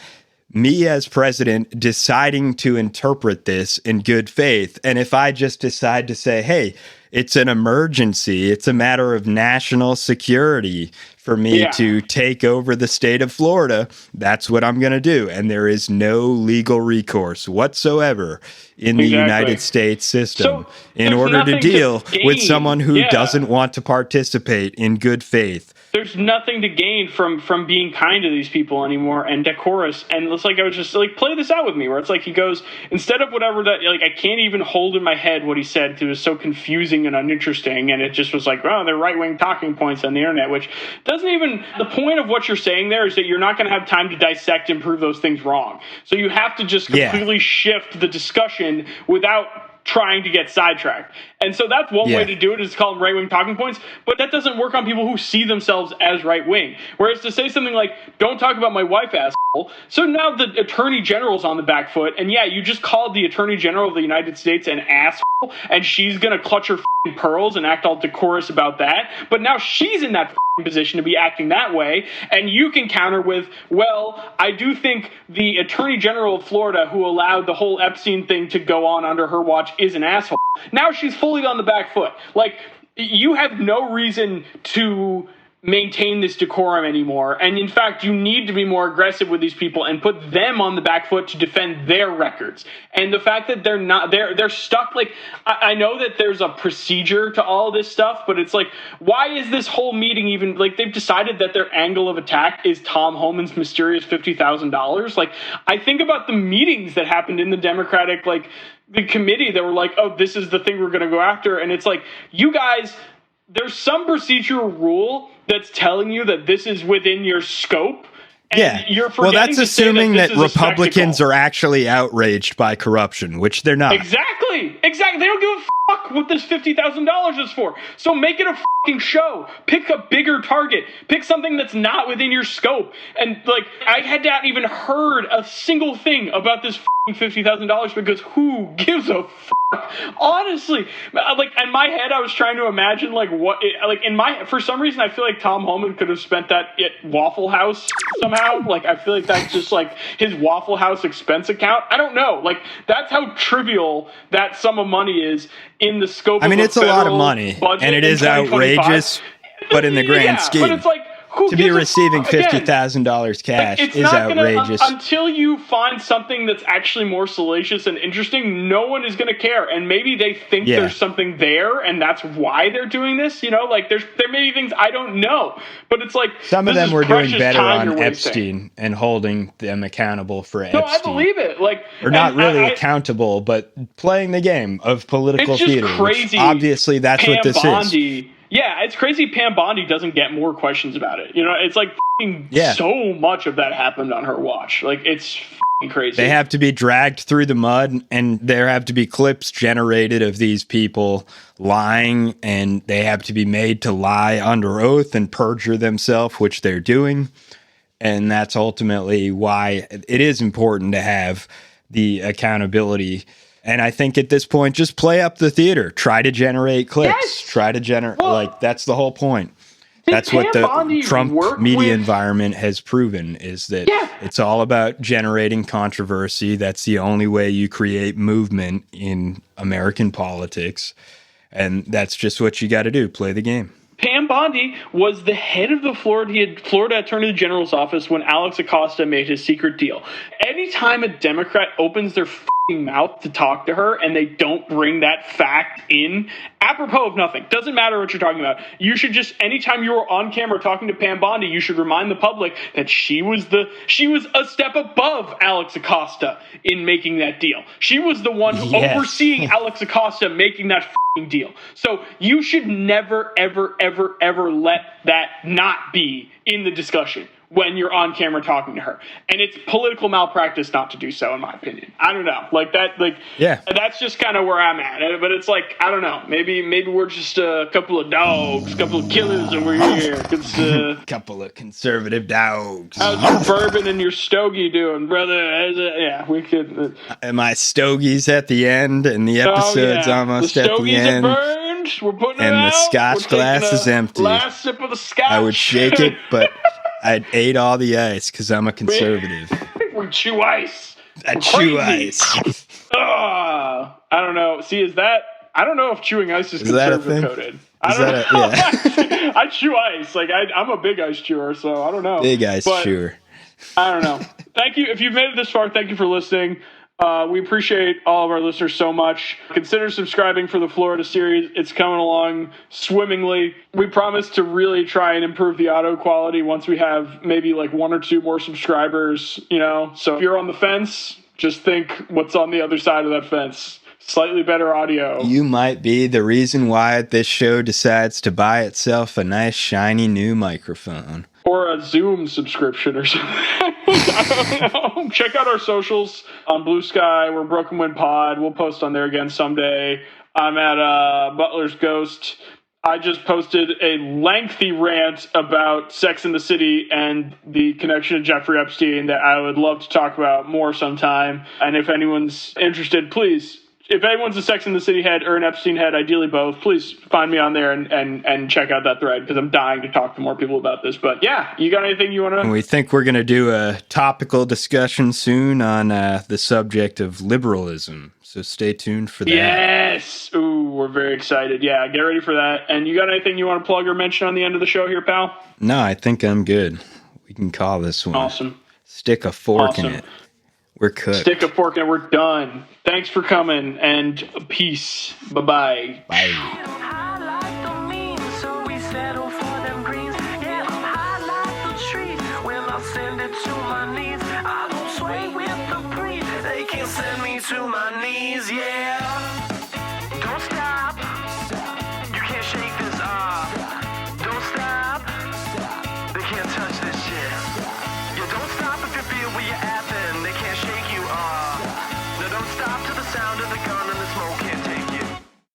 me as president deciding to interpret this in good faith. And if I just decide to say, hey, it's an emergency, it's a matter of national security for me to take over the state of Florida, that's what I'm going to do. And there is no legal recourse whatsoever in the United States system in order to deal with someone who doesn't want to participate in good faith. There's nothing to gain from being kind to these people anymore and decorous. And it's like, I was just like, play this out with me, where it's like he goes, instead of whatever that, like, I can't even hold in my head what he said because it was so confusing and uninteresting. And it just was like, oh, they're right-wing talking points on the internet, which doesn't even, the point of what you're saying there is that you're not going to have time to dissect and prove those things wrong. So you have to just completely shift the discussion without trying to get sidetracked. And so that's one way to do it, is call them right-wing talking points, but that doesn't work on people who see themselves as right-wing. Whereas to say something like, don't talk about my wife, asshole. So now the attorney general's on the back foot, and you just called the attorney general of the United States an asshole, and she's going to clutch her pearls and act all decorous about that. But now she's in that position to be acting that way, and you can counter with, well, I do think the attorney general of Florida, who allowed the whole Epstein thing to go on under her watch, is an asshole. Now she's fully on the back foot. Like, you have no reason to maintain this decorum anymore. And in fact, you need to be more aggressive with these people and put them on the back foot to defend their records. And the fact that they're stuck, like, I know that there's a procedure to all this stuff, but it's like, why is this whole meeting even, like, they've decided that their angle of attack is Tom Homan's mysterious $50,000. Like, I think about the meetings that happened in the Democratic, like, the committee that were like, oh, this is the thing we're going to go after. And it's like, you guys, there's some procedural rule that's telling you that this is within your scope. And you're forgetting that's assuming that Republicans are actually outraged by corruption, which they're not. Exactly. They don't give a fuck what this $50,000 is for. So make it a fucking show. Pick a bigger target. Pick something that's not within your scope. And, like, I had not even heard a single thing about this $50,000 because who gives a fuck? Honestly, like, in my head, I was trying to imagine, like, for some reason, I feel like Tom Homan could have spent that at Waffle House somehow. Like, I feel like that's just, like, his Waffle House expense account. I don't know. Like, that's how trivial that sum of money is in the scope of it's a lot of money, and it is outrageous, but in the grand scheme. But it's like, to be receiving $50,000 cash is outrageous. Until you find something that's actually more salacious and interesting, no one is going to care. And maybe they think there's something there, and that's why they're doing this. You know, like, there may be things I don't know, but it's like, some of them were doing better on Epstein and holding them accountable for Epstein. No, I believe it. Like, or not really accountable, but playing the game of political theater. Crazy. Obviously, that's what this is. Yeah, it's crazy Pam Bondi doesn't get more questions about it. It's like so much of that happened on her watch. Like, it's crazy. They have to be dragged through the mud, and there have to be clips generated of these people lying, and they have to be made to lie under oath and perjure themselves, which they're doing. And that's ultimately why it is important to have the accountability. And I think at this point, just play up the theater. Try to generate clips. Yes. Try to generate, that's the whole point. That's what the Trump media environment has proven, is that it's all about generating controversy. That's the only way you create movement in American politics. And that's just what you got to do. Play the game. Pam Bondi was the head of the Florida Attorney General's office when Alex Acosta made his secret deal. Anytime a Democrat opens their mouth to talk to her and they don't bring that fact in, apropos of nothing, doesn't matter what you're talking about, you should just, anytime you were on camera talking to Pam Bondi, you should remind the public that she was a step above Alex Acosta in making that deal. She was the one overseeing Alex Acosta making that deal. So you should never, ever, ever, ever let that not be in the discussion when you're on camera talking to her. And it's political malpractice not to do so, in my opinion. I don't know. That's just kind of where I'm at. But it's like, I don't know. Maybe we're just a couple of dogs, a couple of killers over here. Couple of conservative dogs. How's your bourbon and your stogie doing, brother? We could. My stogie's at the end, and the episode's almost at the end. The stogies are burned. We're putting it out. And the scotch glass is empty. Last sip of the scotch. I would shake it, but I ate all the ice because I'm a conservative. We chew ice. I chew ice. I don't know. See, I don't know if chewing ice is conservative coded. I chew ice. Like, I'm a big ice chewer, so I don't know. Big ice chewer. I don't know. Thank you. If you've made it this far, thank you for listening. We appreciate all of our listeners so much. Consider subscribing for the Florida series. It's coming along swimmingly. We promise to really try and improve the audio quality once we have maybe like 1 or 2 more subscribers, So if you're on the fence, just think what's on the other side of that fence. Slightly better audio. You might be the reason why this show decides to buy itself a nice, shiny new microphone. Or a Zoom subscription or something. I don't know. Check out our socials on Bluesky. We're Broken Wind Pod. We'll post on there again someday. I'm at Butler's Ghost. I just posted a lengthy rant about Sex and the City and the connection to Jeffrey Epstein that I would love to talk about more sometime. And if anyone's interested, please, if anyone's a Sex and the City head or an Epstein head, ideally both, please find me on there and check out that thread because I'm dying to talk to more people about this. But yeah, you got anything you want to... And we think we're going to do a topical discussion soon on the subject of liberalism. So stay tuned for that. Yes! Ooh, we're very excited. Yeah, get ready for that. And you got anything you want to plug or mention on the end of the show here, pal? No, I think I'm good. We can call this one. Awesome. Stick a fork in it. We're cooked. Stick a fork in it. We're done. Thanks for coming, and peace. Bye-bye. Bye. Send me to my knees, yeah. Don't stop. You can't shake this off. Don't stop. They can't touch this shit. Yeah, don't stop if you feel where you're at, then they can't shake you off. No, don't stop to the sound of the gun and the smoke can't take you.